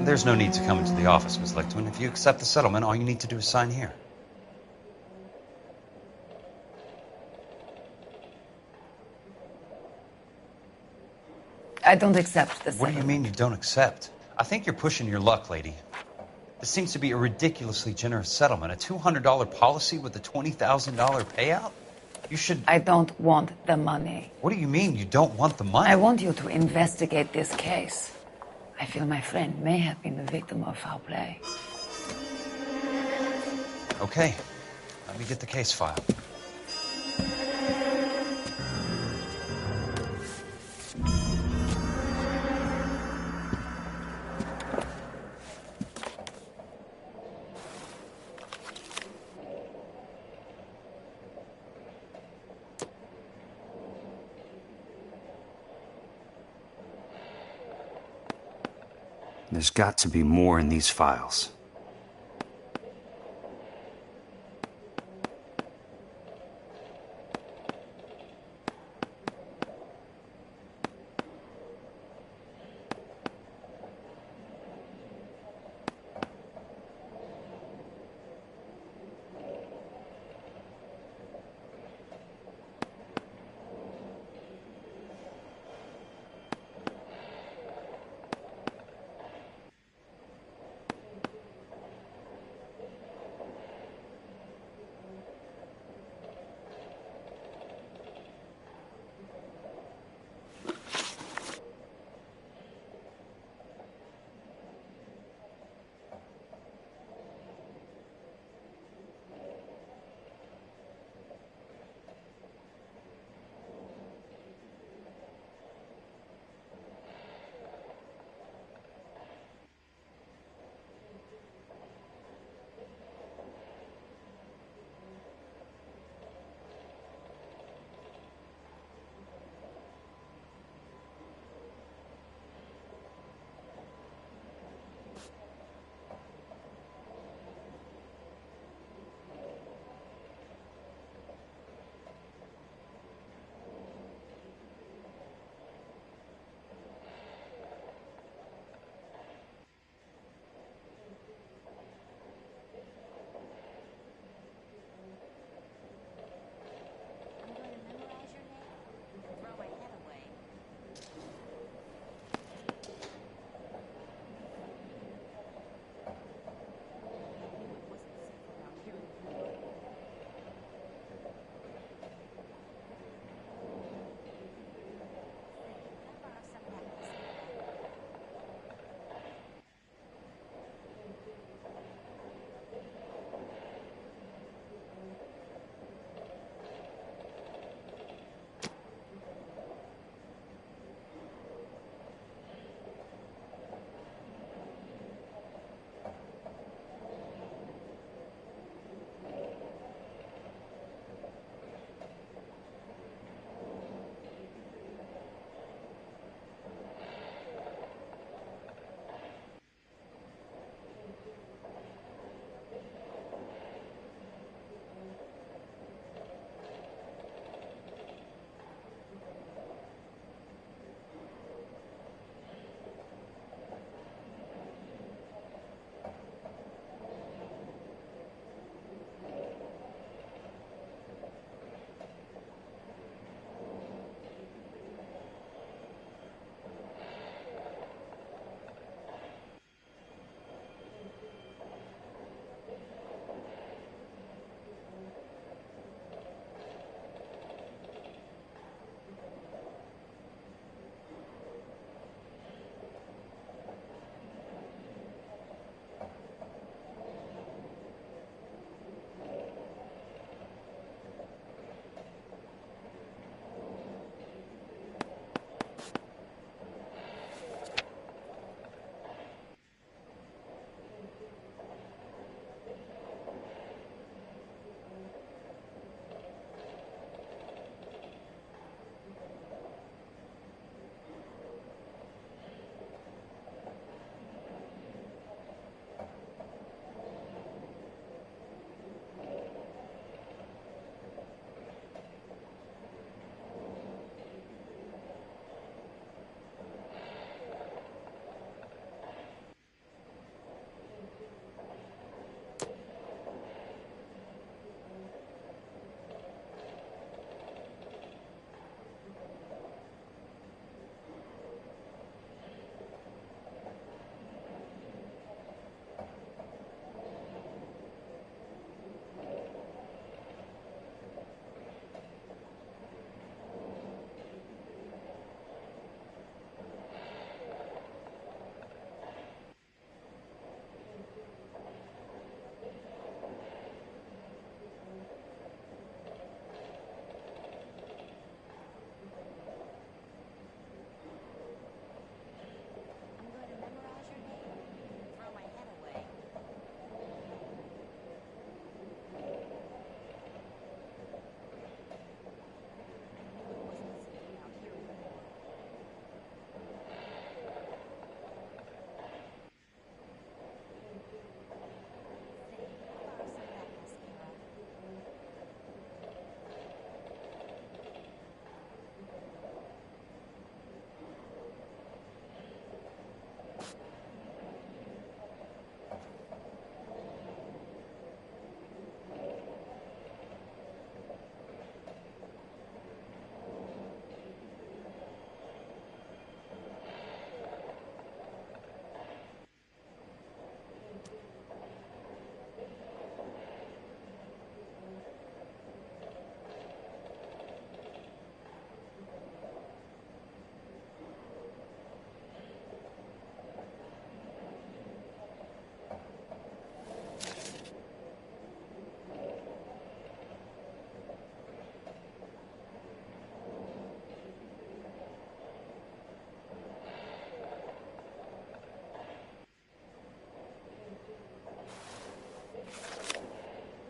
There's no need to come into the office, Miss Lichtman. If you accept the settlement, all you need to do is sign here. I don't accept this. What do you mean you don't accept? I think you're pushing your luck, lady. This seems to be a ridiculously generous settlement. A $200 policy with a $20,000 payout? You should... I don't want the money. What do you mean you don't want the money? I want you to investigate this case. I feel my friend may have been the victim of foul play. Okay. Let me get the case file. There's got to be more in these files.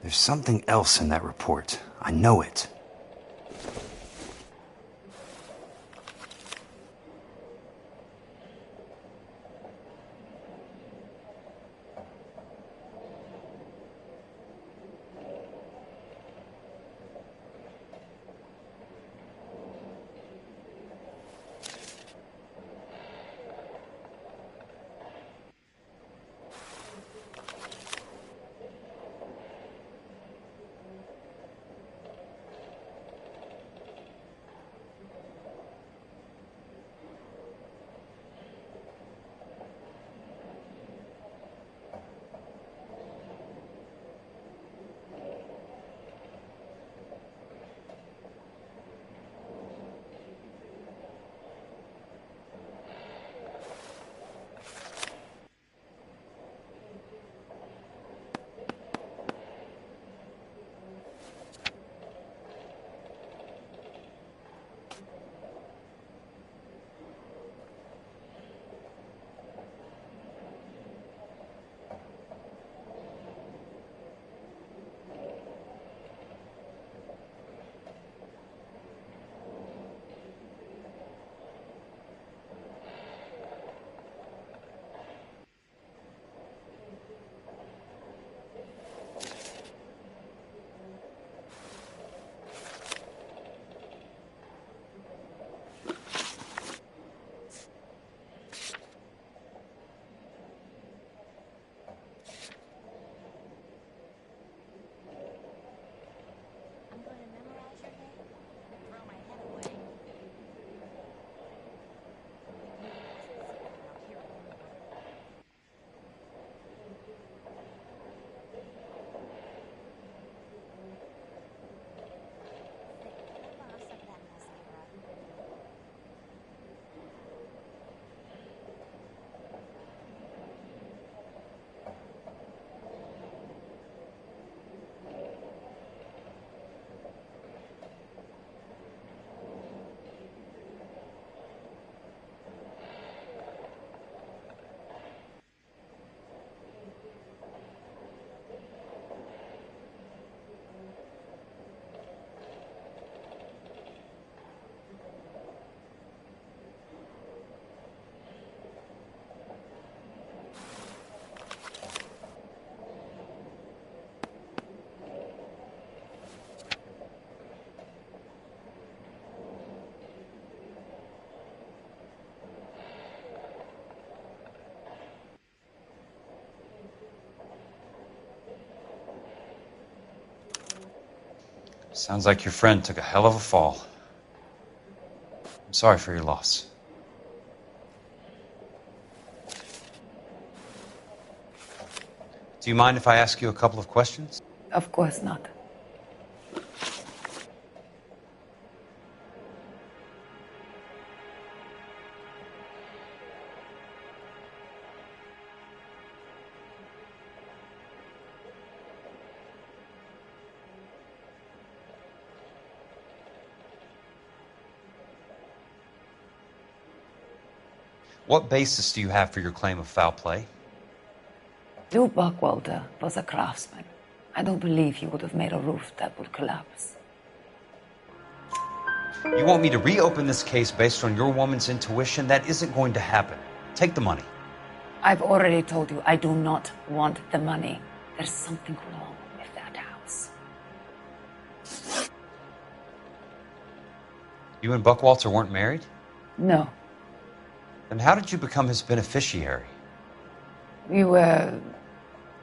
There's something else in that report. I know it. Sounds like your friend took a hell of a fall. I'm sorry for your loss. Do you mind if I ask you a couple of questions? Of course not. What basis do you have for your claim of foul play? Lou Buckwalter was a craftsman. I don't believe he would have made a roof that would collapse. You want me to reopen this case based on your woman's intuition? That isn't going to happen. Take the money. I've already told you I do not want the money. There's something wrong with that house. You and Buckwalter weren't married? No. Then how did you become his beneficiary? We were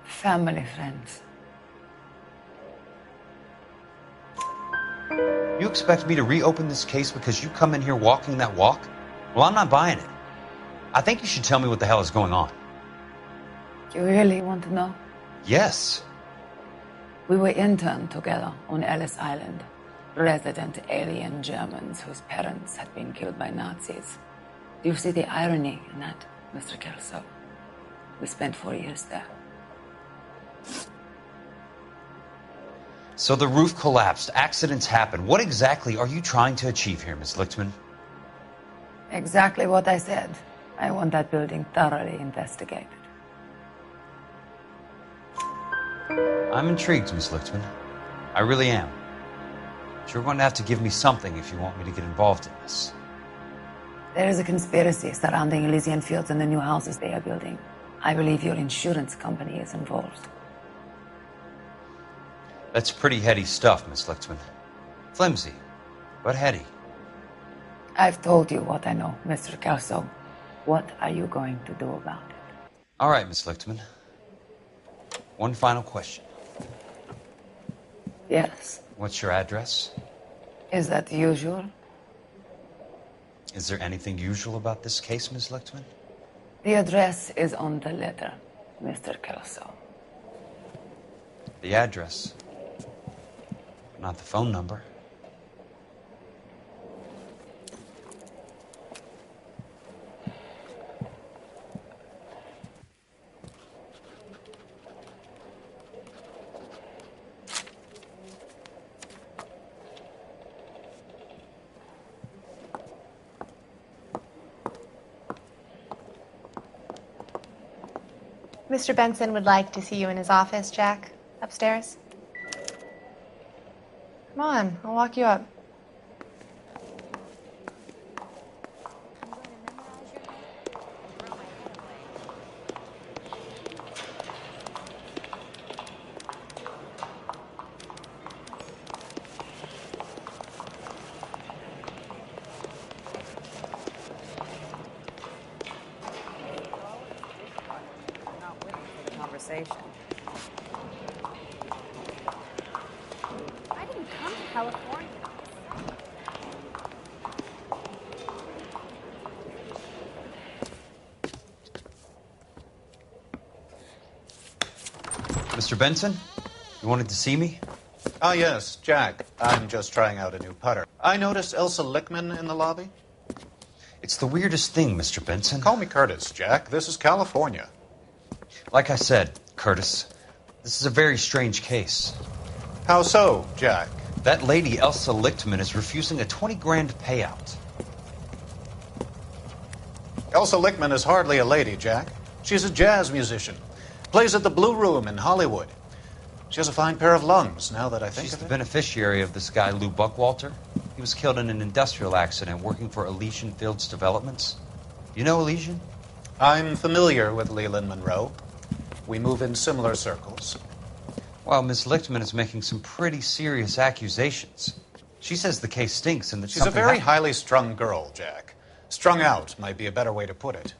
family friends. You expect me to reopen this case because you come in here walking that walk? Well, I'm not buying it. I think you should tell me what the hell is going on. You really want to know? Yes. We were interned together on Ellis Island. Resident alien Germans whose parents had been killed by Nazis. Do you see the irony in that, Mr. Kelso? We spent 4 years there. So the roof collapsed, accidents happen. What exactly are you trying to achieve here, Ms. Lichtman? Exactly what I said. I want that building thoroughly investigated. I'm intrigued, Miss Lichtman. I really am. But you're going to have to give me something if you want me to get involved in this. There is a conspiracy surrounding Elysian Fields and the new houses they are building. I believe your insurance company is involved. That's pretty heady stuff, Miss Lichtman. Flimsy, but heady. I've told you what I know, Mr. Kelso. What are you going to do about it? All right, Miss Lichtman. One final question. Yes. What's your address? Is that usual? Is there anything usual about this case, Miss Lichtman? The address is on the letter, Mr. Kelso. The address, not the phone number. Mr. Benson would like to see you in his office, Jack. Upstairs. Come on, I'll walk you up. Conversation. I didn't come to California. Mr. Benson, you wanted to see me? Ah, yes, Jack. I'm just trying out a new putter. I noticed Elsa Lichtman in the lobby. It's the weirdest thing, Mr. Benson. Call me Curtis, Jack. This is California. Like I said, Curtis, this is a very strange case. How so, Jack? That lady, Elsa Lichtman, is refusing a 20 grand payout. Elsa Lichtman is hardly a lady, Jack. She's a jazz musician. Plays at the Blue Room in Hollywood. She has a fine pair of lungs, now that I think She's of the it. beneficiary of this guy, Lou Buckwalter. He was killed in an industrial accident working for Elysian Fields Developments. You know Elysian? I'm familiar with Leland Monroe. We move in similar circles. Well, Miss Lichtman is making some pretty serious accusations. She says the case stinks and that She's a very highly strung girl, Jack. Strung out might be a better way to put it.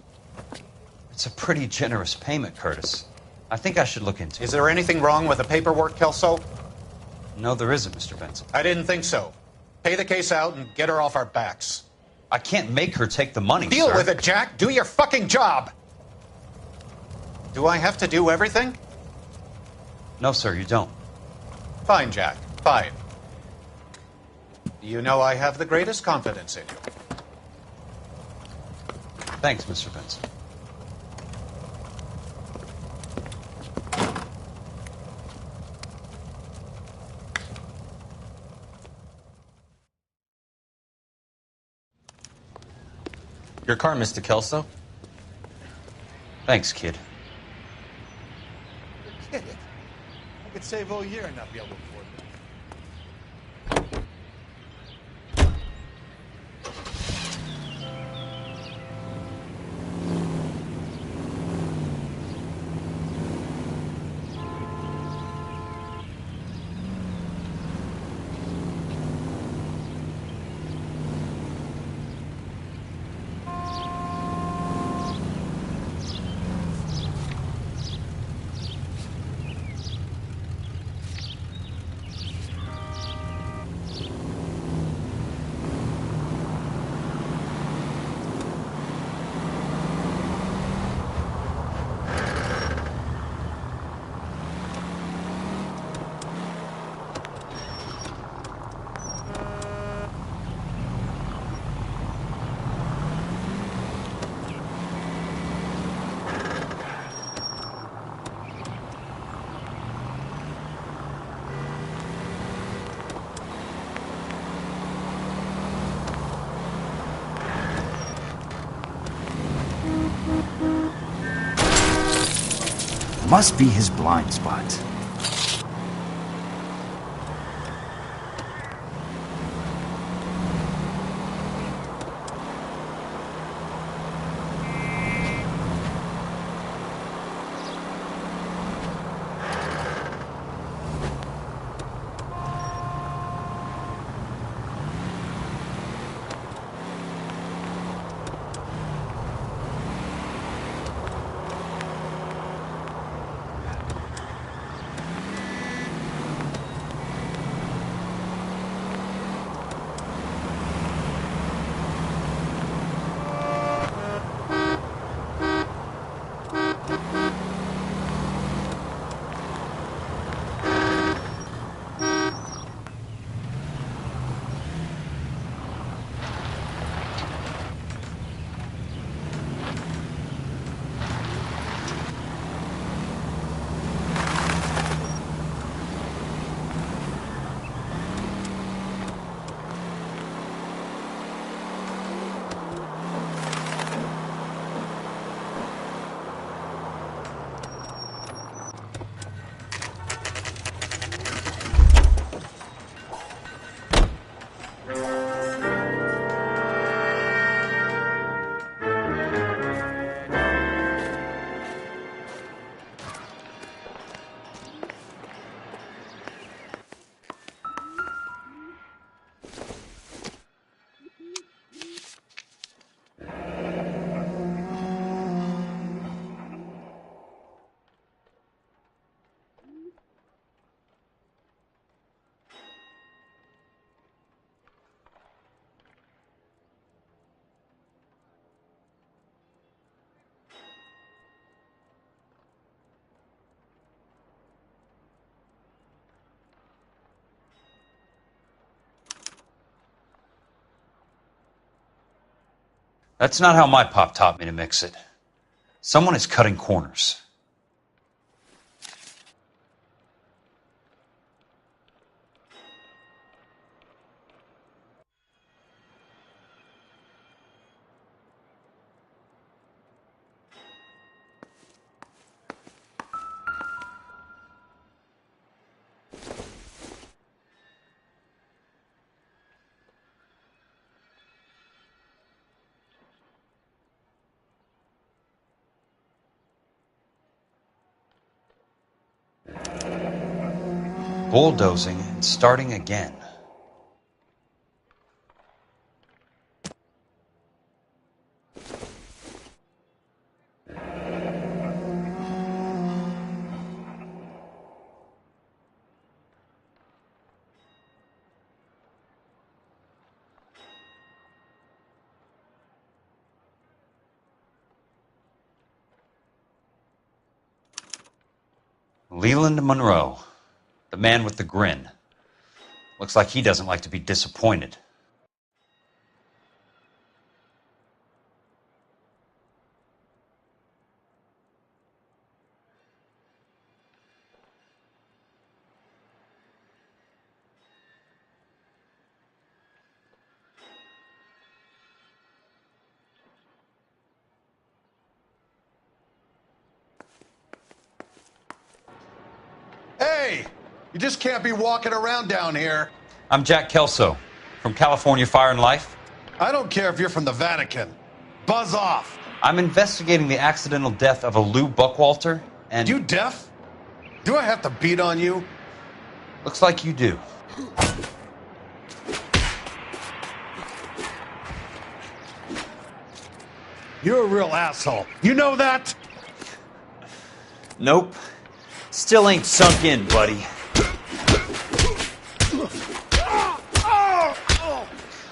It's a pretty generous payment, Curtis. I think I should look into it. Is there anything wrong with the paperwork, Kelso? No, there isn't, Mr. Benson. I didn't think so. Pay the case out and get her off our backs. I can't make her take the money, Deal sir. with it, Jack. Do your fucking job. Do I have to do everything? No, sir, you don't. Fine, Jack. Fine. You know I have the greatest confidence in you. Thanks, Mr. Benson. Your car, Mr. Kelso? Thanks, kid. You're kidding. I could save all year and not be able to afford that. Must be his blind spot. That's not how my pop taught me to mix it. Someone is cutting corners. Bulldozing and starting again. Leland Monroe, the man with the grin. Looks like he doesn't like to be disappointed. Hey! You just can't be walking around down here. I'm Jack Kelso, from California Fire and Life. I don't care if you're from the Vatican. Buzz off. I'm investigating the accidental death of a Lou Buckwalter, and... You deaf? Do I have to beat on you? Looks like you do. You're a real asshole. You know that? Nope. Still ain't sunk in, buddy.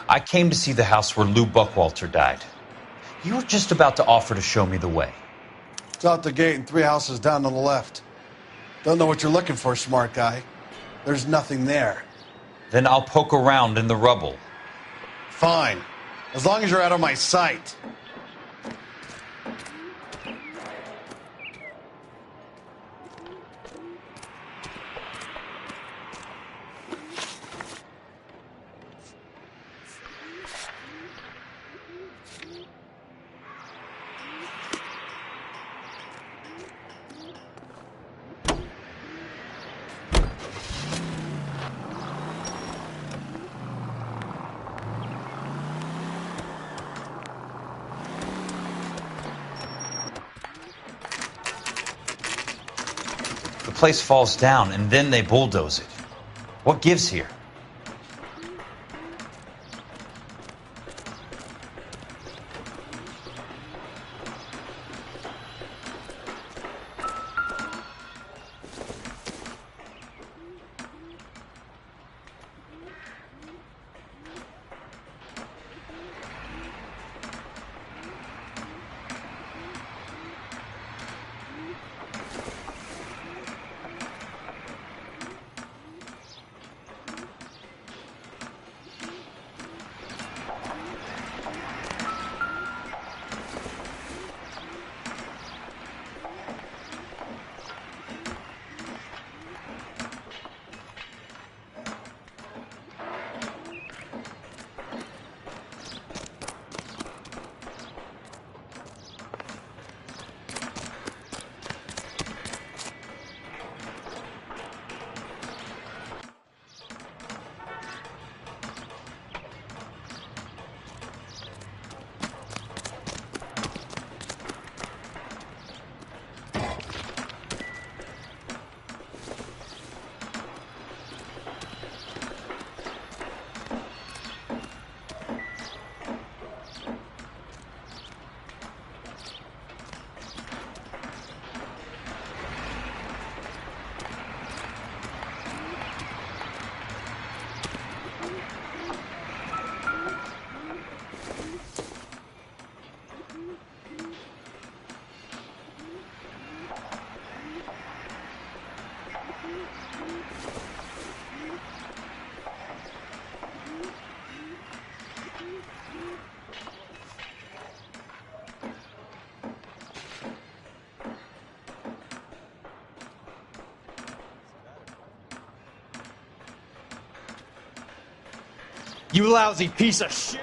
I came to see the house where Lou Buckwalter died. You were just about to offer to show me the way. It's out the gate and 3 houses down on the left. Don't know what you're looking for, smart guy. There's nothing there. Then I'll poke around in the rubble. Fine. As long as you're out of my sight. The place falls down, and then they bulldoze it. What gives here? You lousy piece of shit!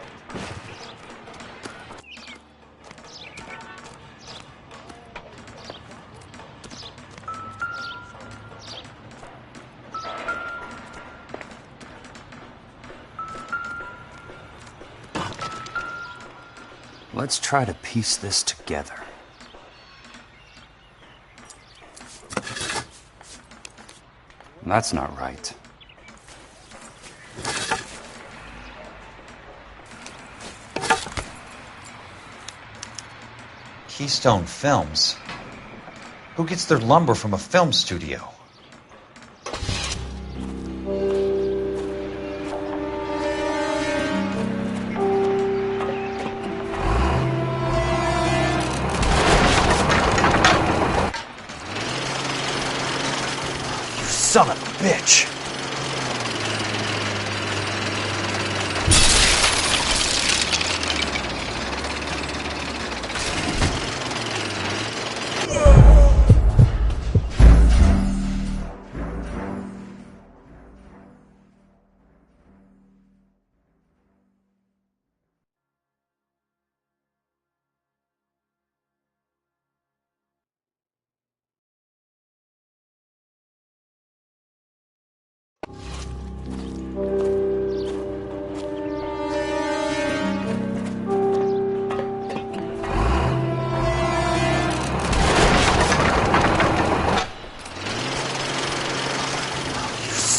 Let's try to piece this together. That's not right. Keystone Films? Who gets their lumber from a film studio? Son of a bitch!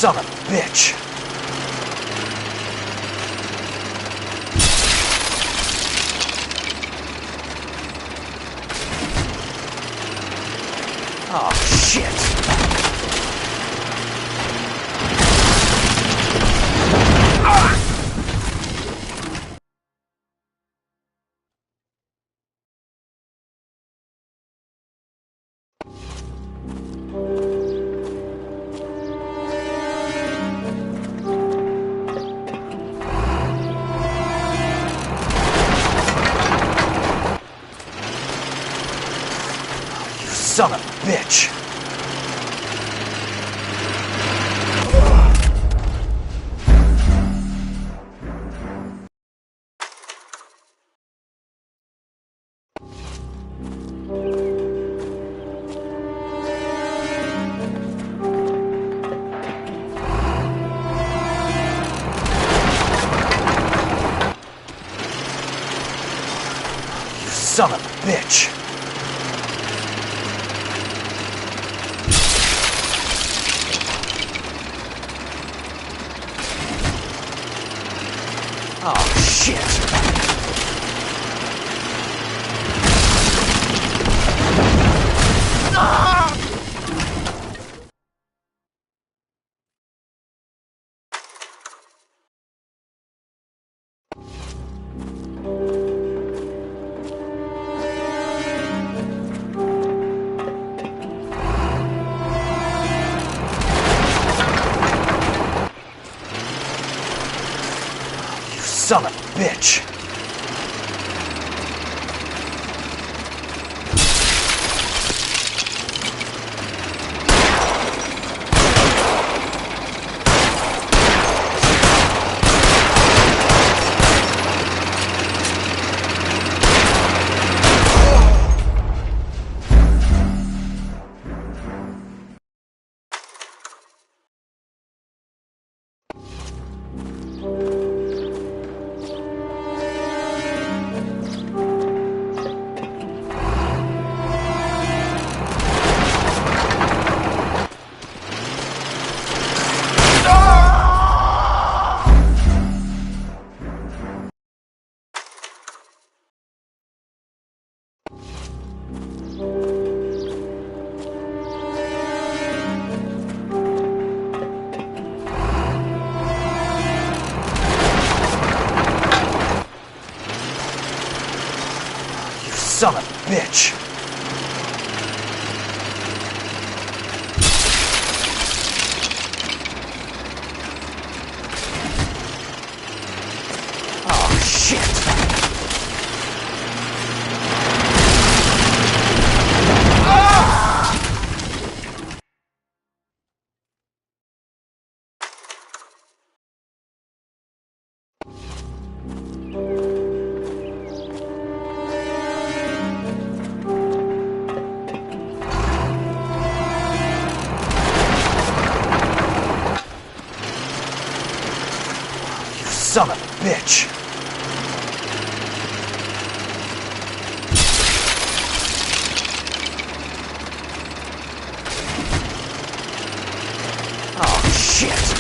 Son of a bitch! Oh, shit! Son of a bitch! Son of a bitch! Oh, shit! Ah! Son of a bitch! Son of a bitch! Oh, shit! Ah! son of a bitch! Oh, shit!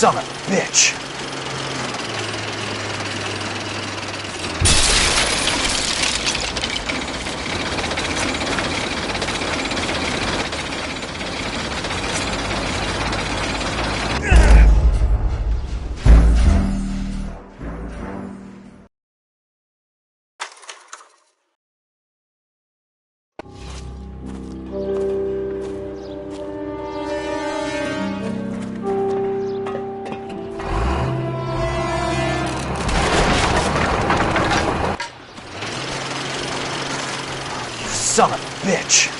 Son of a bitch! Son of a bitch!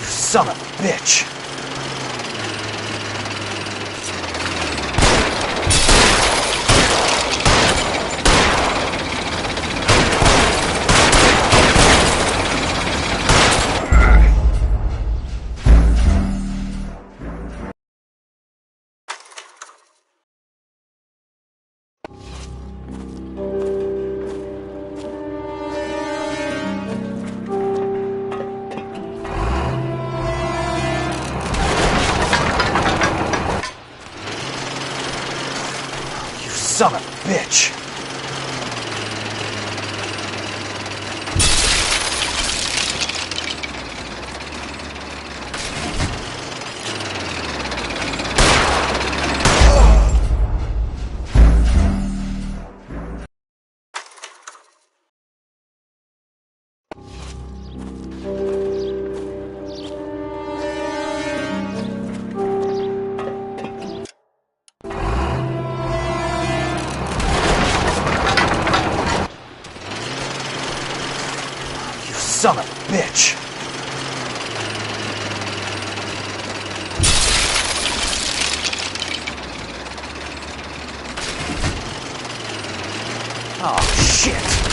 Son of a bitch! Son of a bitch! Son of a bitch! Oh, shit!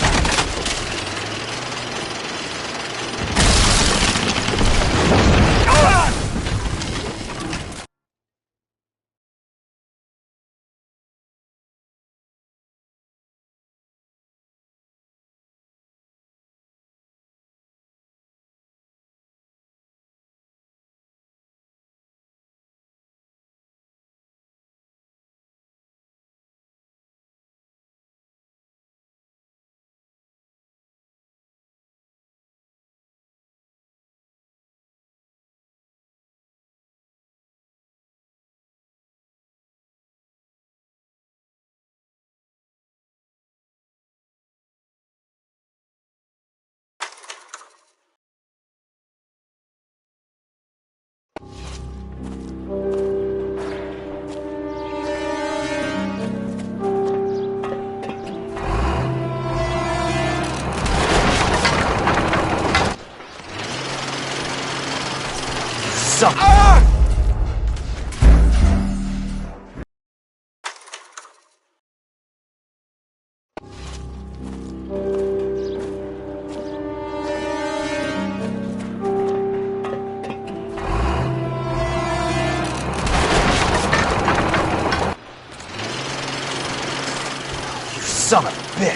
Son.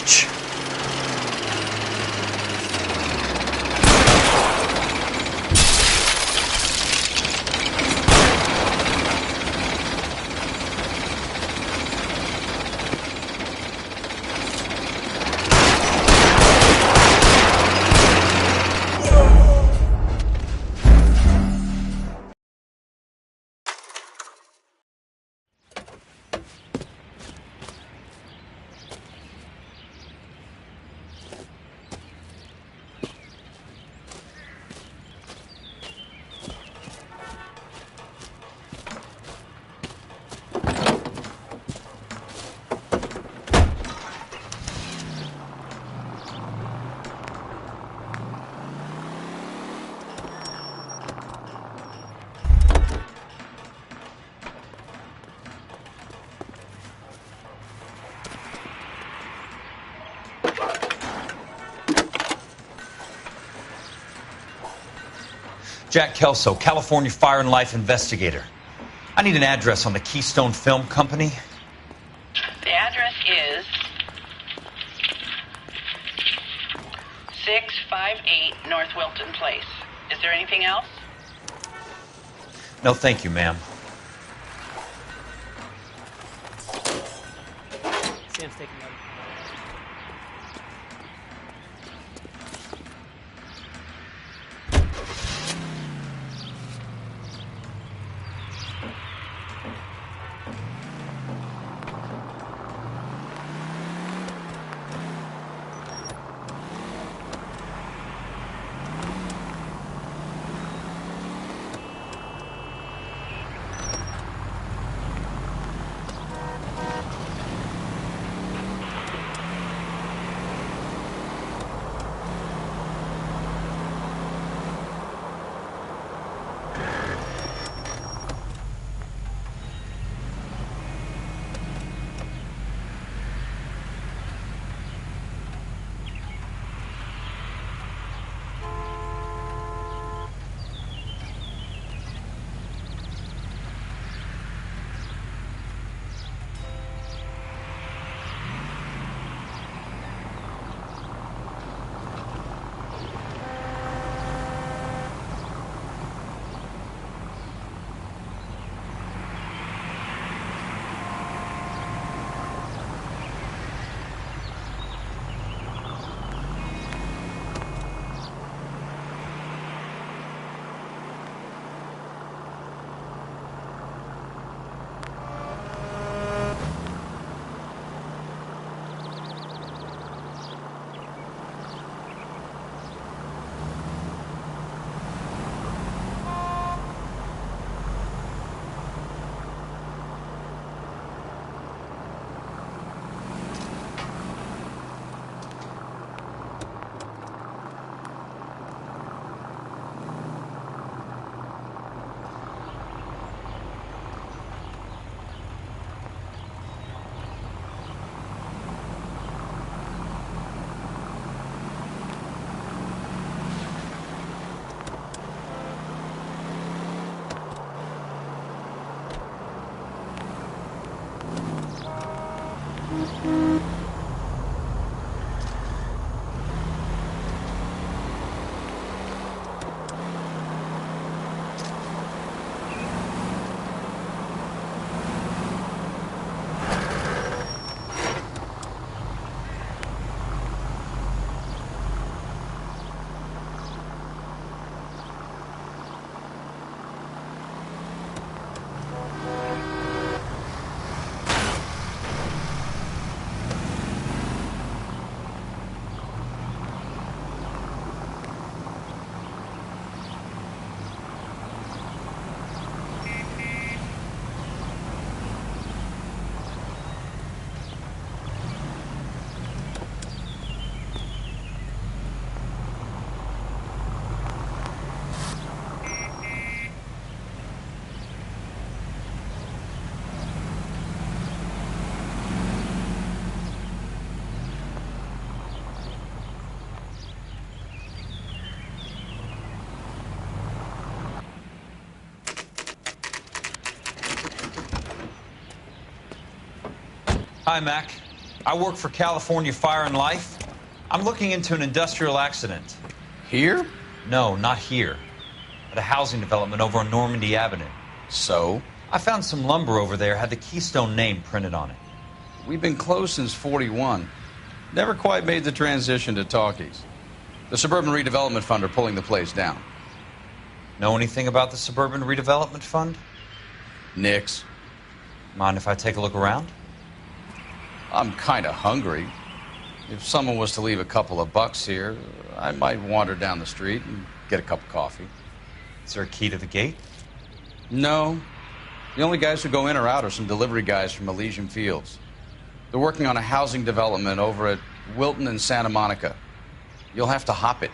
bitch. Jack Kelso, California Fire and Life investigator. I need an address on the Keystone Film Company. The address is 658 North Wilton Place. Is there anything else? No, thank you, ma'am. Sam's taking notes. Hi, Mac. I work for California Fire and Life. I'm looking into an industrial accident. Here? No, not here. At a housing development over on Normandy Avenue. So? I found some lumber over there, had the Keystone name printed on it. We've been closed since 41. Never quite made the transition to talkies. The Suburban Redevelopment Fund are pulling the place down. Know anything about the Suburban Redevelopment Fund? Nix. Mind if I take a look around? I'm kind of hungry. If someone was to leave a couple of bucks here, I might wander down the street and get a cup of coffee. Is there a key to the gate? No. The only guys who go in or out are some delivery guys from Elysian Fields. They're working on a housing development over at Wilton and Santa Monica. You'll have to hop it.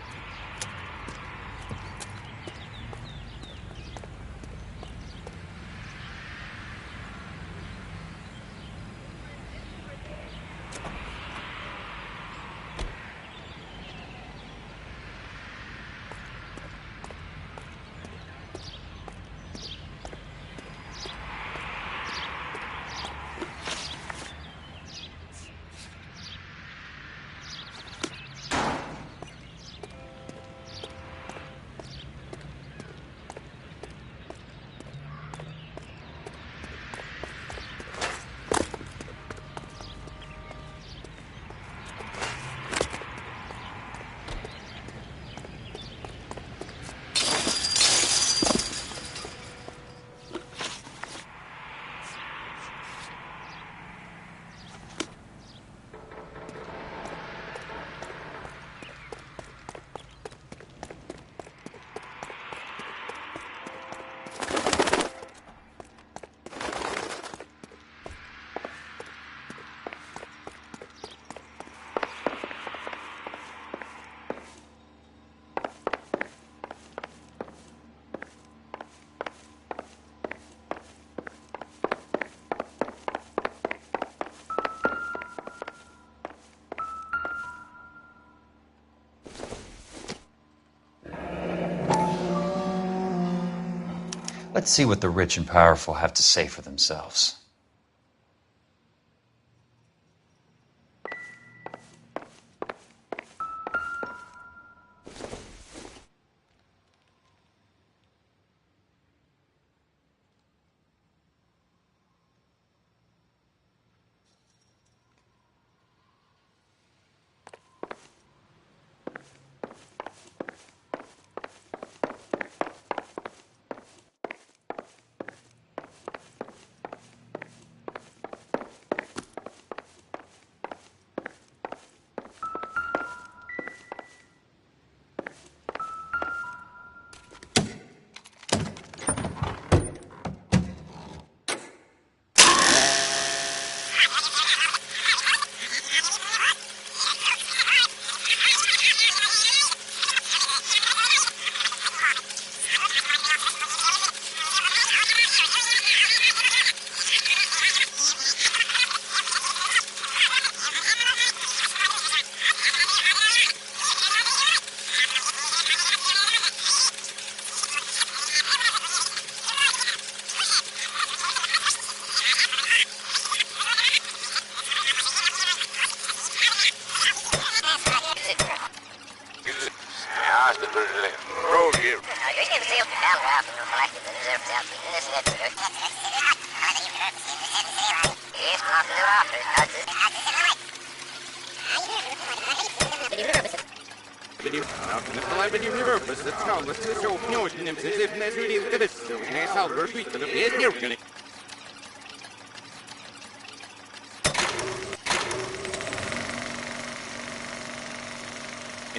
Let's see what the rich and powerful have to say for themselves.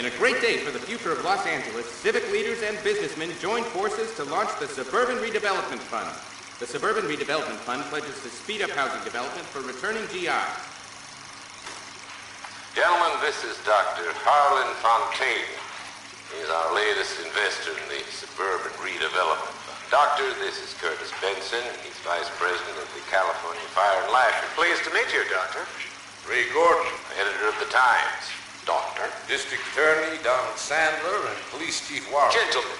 In a great day for the future of Los Angeles, civic leaders and businessmen joined forces to launch the Suburban Redevelopment Fund. The Suburban Redevelopment Fund pledges to speed up housing development for returning GIs. Gentlemen, this is Dr. Harlan Fontaine. He's our latest investor in the Suburban Redevelopment Fund. Doctor, this is Curtis Benson. He's Vice President of the California Fire and Life. Pleased to meet you, Doctor. Ray Gordon, editor of the Times. Doctor. District Attorney Donald Sandler and Police Chief Warren. Gentlemen,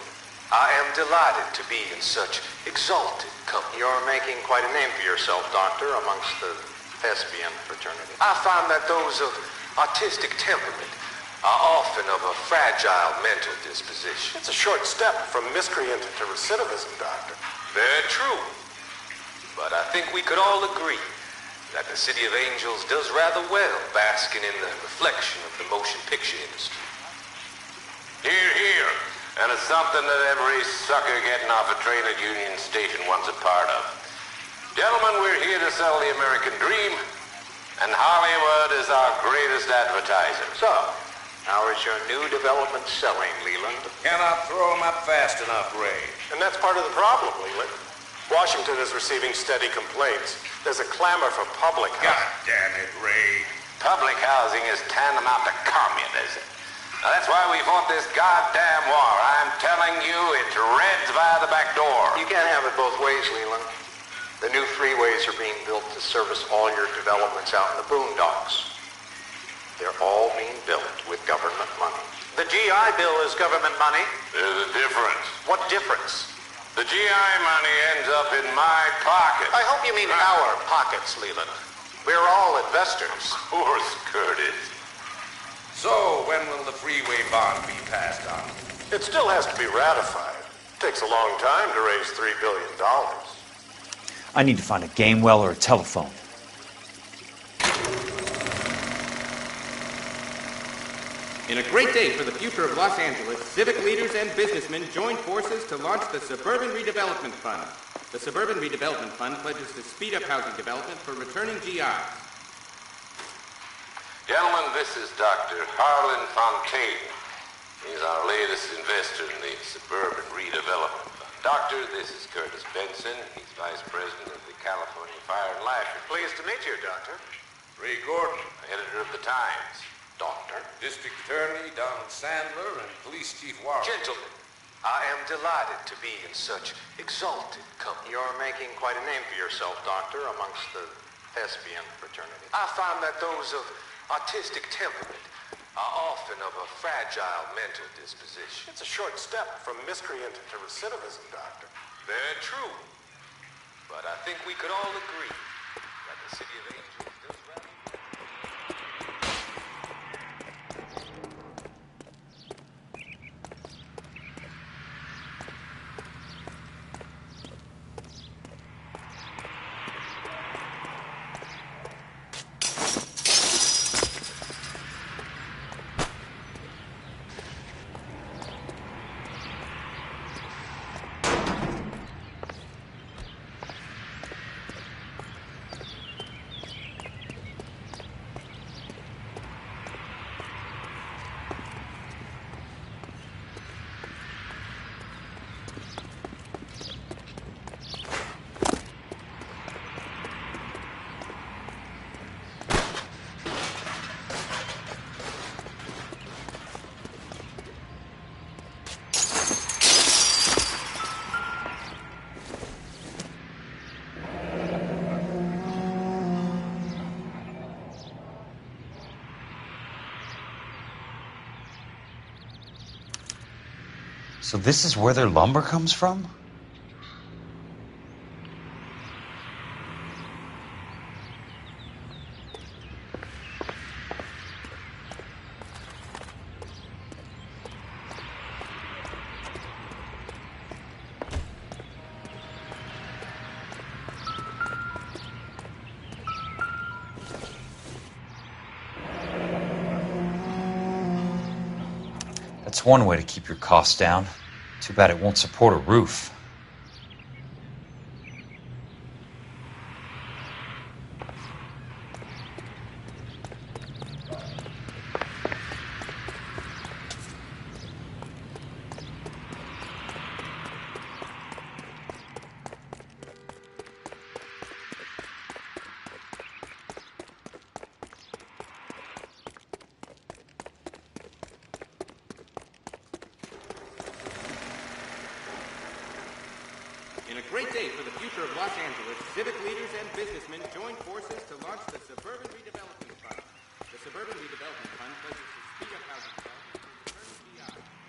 I am delighted to be in such exalted company. You're making quite a name for yourself, Doctor, amongst the thespian fraternity. I find that those of artistic temperament are often of a fragile mental disposition. It's a short step from miscreant to recidivism, Doctor. Very true. But I think we could all agree that the City of Angels does rather well basking in the reflection of the motion picture industry. Hear, hear. And it's something that every sucker getting off a train at Union Station wants a part of. Gentlemen, we're here to sell the American dream, and Hollywood is our greatest advertiser. So, how is your new development selling, Leland? Cannot throw them up fast enough, Ray. And that's part of the problem, Leland. Washington is receiving steady complaints. There's a clamor for public housing. God damn it, Ray. Public housing is tantamount to communism. Now, that's why we fought this goddamn war. I'm telling you, it's Reds via the back door. You can't have it both ways, Leland. The new freeways are being built to service all your developments out in the boondocks. They're all being built with government money. The GI Bill is government money. There's a difference. What difference? The GI money ends up in my pocket. I hope you mean our pockets, Leland. We're all investors. Of course, Curtis. So, when will the freeway bond be passed on? It still has to be ratified. It takes a long time to raise $3 billion. I need to find a game well or a telephone. In a great day for the future of Los Angeles, civic leaders and businessmen joined forces to launch the Suburban Redevelopment Fund. The Suburban Redevelopment Fund pledges to speed up housing development for returning GIs. Gentlemen, this is Dr. Harlan Fontaine. He's our latest investor in the Suburban Redevelopment Fund. Doctor, this is Curtis Benson. He's Vice President of the California Fire and Life. Pleased to meet you, Doctor. Ray Gordon, editor of the Times. Doctor. District Attorney Donald Sandler and Police Chief Warren. Gentlemen, I am delighted to be in such exalted company. You're making quite a name for yourself, Doctor, amongst the thespian fraternity. I find that those of artistic temperament are often of a fragile mental disposition. It's a short step from miscreant to recidivism, Doctor. Very true. But I think we could all agree that the City of Angels does rather... So this is where their lumber comes from? That's one way to keep your costs down. Too bad it won't support a roof. In a great day for the future of Los Angeles, civic leaders and businessmen joined forces to launch the Suburban Redevelopment Fund. The Suburban Redevelopment Fund pledges to speed up housing development for returning GIs.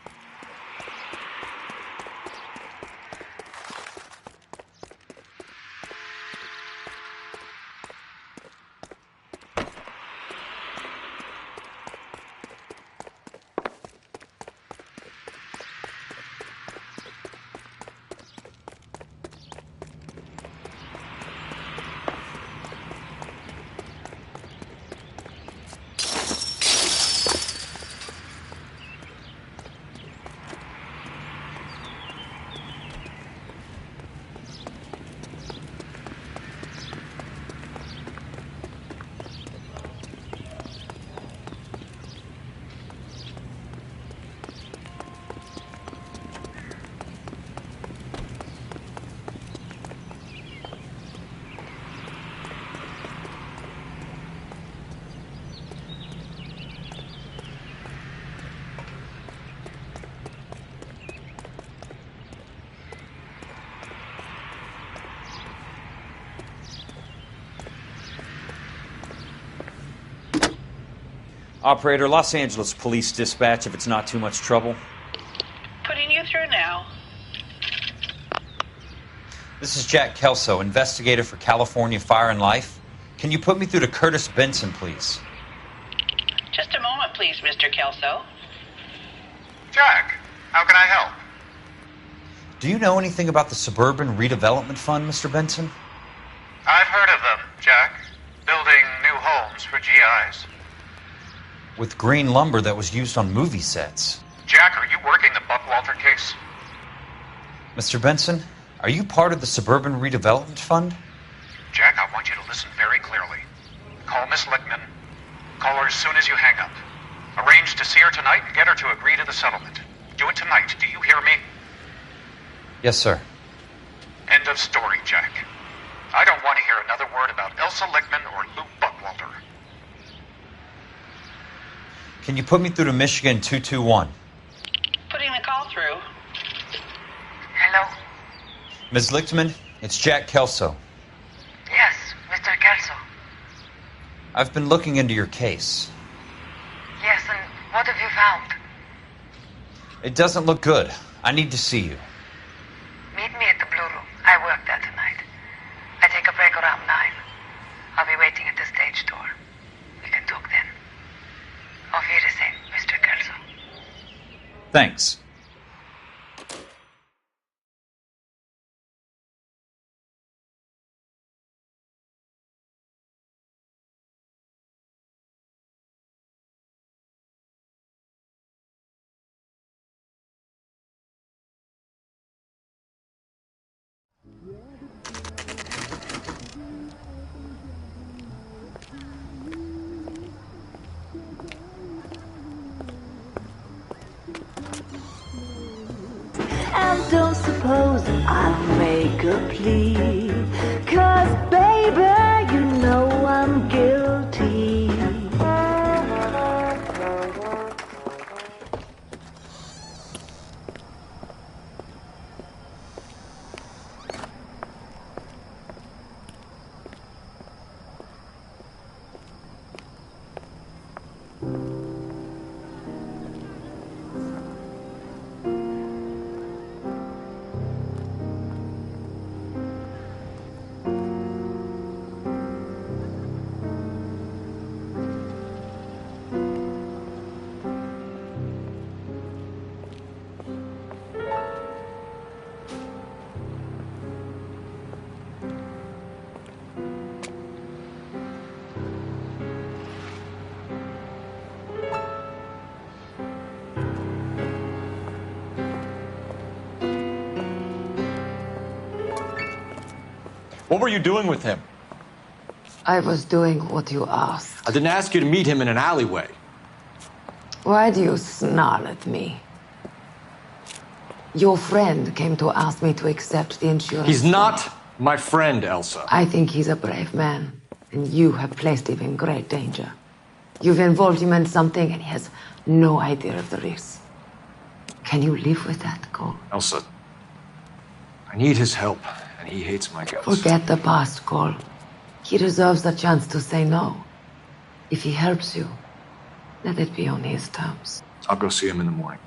Operator, Los Angeles Police Dispatch, if it's not too much trouble. Putting you through now. This is Jack Kelso, investigator for California Fire and Life. Can you put me through to Curtis Benson, please? Just a moment, please, Mr. Kelso. Jack, how can I help? Do you know anything about the Suburban Redevelopment Fund, Mr. Benson? I've heard of them, Jack. Building new homes for GIs. With green lumber that was used on movie sets. Jack, are you working the Buckwalter case? Mr. Benson, are you part of the Suburban Redevelopment Fund? Jack, I want you to listen very clearly. Call Miss Lickman. Call her as soon as you hang up. Arrange to see her tonight and get her to agree to the settlement. Do it tonight. Do you hear me? Yes, sir. End of story, Jack. I don't want to hear another word about Elsa Lickman or Lou Buckwalter. Can you put me through to Michigan 221? Putting the call through. Hello? Ms. Lichtman, it's Jack Kelso. Yes, Mr. Kelso. I've been looking into your case. Yes, and what have you found? It doesn't look good. I need to see you. Meet me at the Blue Room. I work there tonight. I take a break around 9. I'll be waiting at the stage door. We can talk then. Auf Wiedersehen, Mr. Kelso. Thanks. And don't suppose I'll make a plea, 'cause baby, you know I'm guilty. What were you doing with him? I was doing what you asked. I didn't ask you to meet him in an alleyway. Why do you snarl at me? Your friend came to ask me to accept the insurance. He's not my friend, Elsa. I think he's a brave man, and you have placed him in great danger. You've involved him in something, and he has no idea of the risk. Can you live with that, Cole? Elsa, I need his help, and he hates my guts. Forget the past, Cole. He deserves a chance to say no. If he helps you, let it be on his terms. I'll go see him in the morning.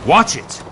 Watch it!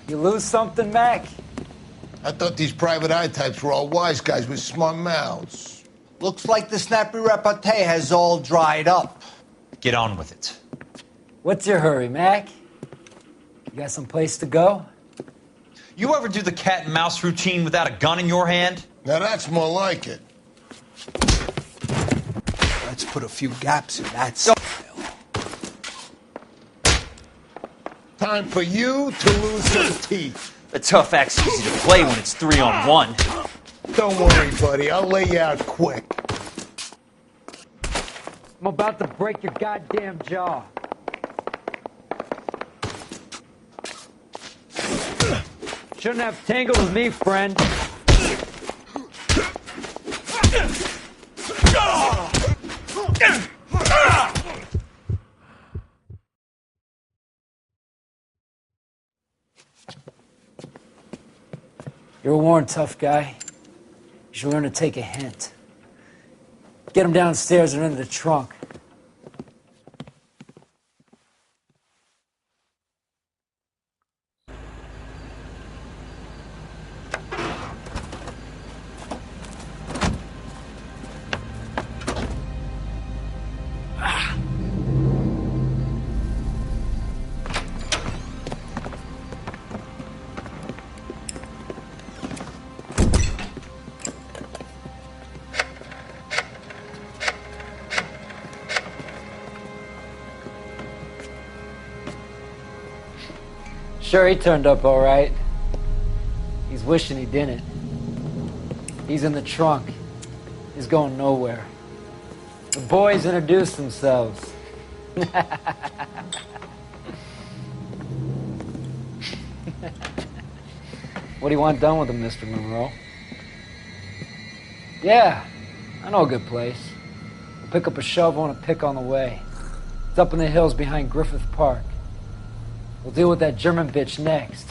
You lose something, Mac? I thought these private eye types were all wise guys with smart mouths. Looks like the snappy repartee has all dried up. Get on with it. What's your hurry, Mac? You got some place to go? You ever do the cat and mouse routine without a gun in your hand? Now that's more like it. Let's put a few gaps in that style. Time for you to lose some teeth. The tough act's easy to play when it's 3-on-1. Don't worry, buddy. I'll lay you out quick. I'm about to break your goddamn jaw. Shouldn't have tangled with me, friend. You're a worn, tough guy. You should learn to take a hint. Get him downstairs and into the trunk. Sure, he turned up all right. He's wishing he didn't. He's in the trunk. He's going nowhere. The boys introduced themselves. What do you want done with him, Mr. Monroe? Yeah, I know a good place. We'll pick up a shovel and a pick on the way. It's up in the hills behind Griffith Park. We'll deal with that German bitch next.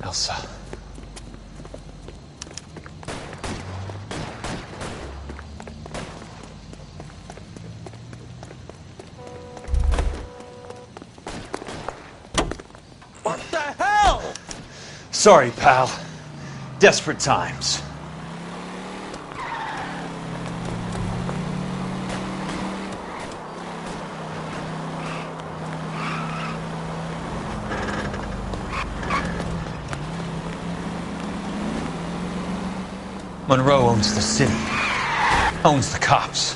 Elsa. What the hell? Sorry, pal. Desperate times. Monroe owns the city, owns the cops.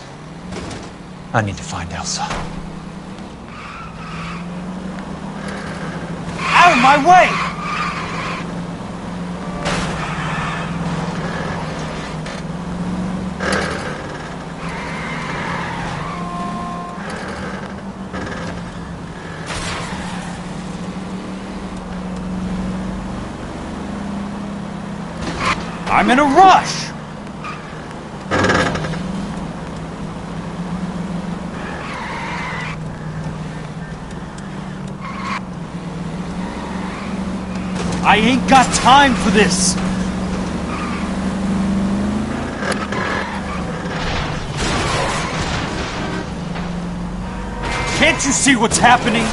I need to find Elsa. Out of my way! I'm in a rush! I ain't got time for this! Can't you see what's happening?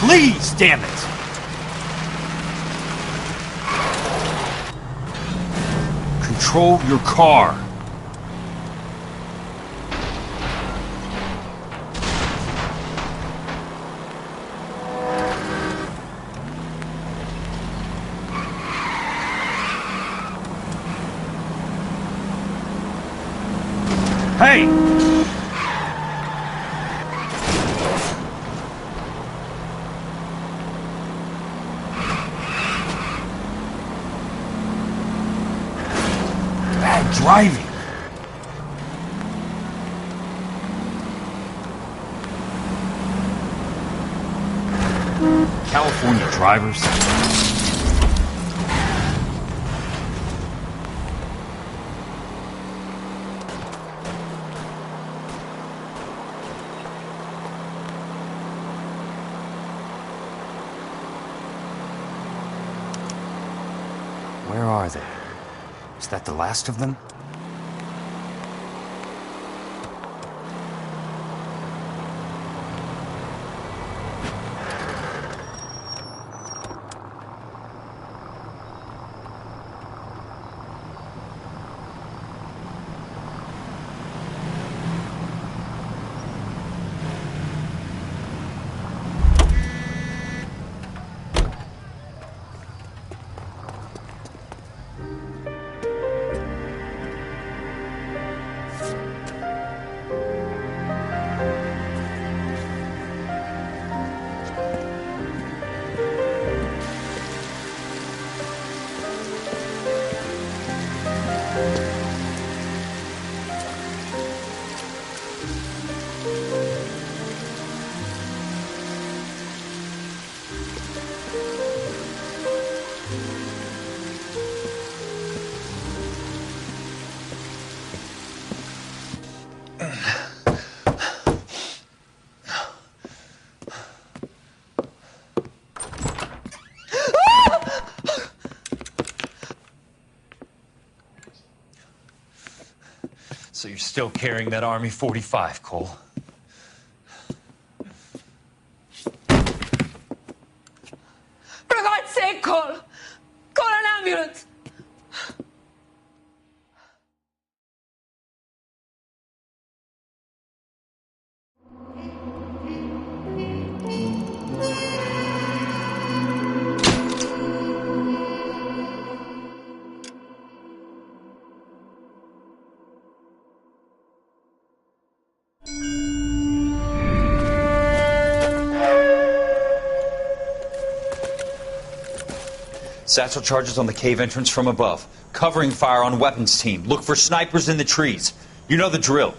Please, damn it! Control your car. Hey! Driving. California drivers. Where are they? Is that the last of them? you're still carrying that Army 45, Cole. For God's sake, Cole! Call an ambulance! Satchel charges on the cave entrance from above. Covering fire on weapons team. Look for snipers in the trees. You know the drill.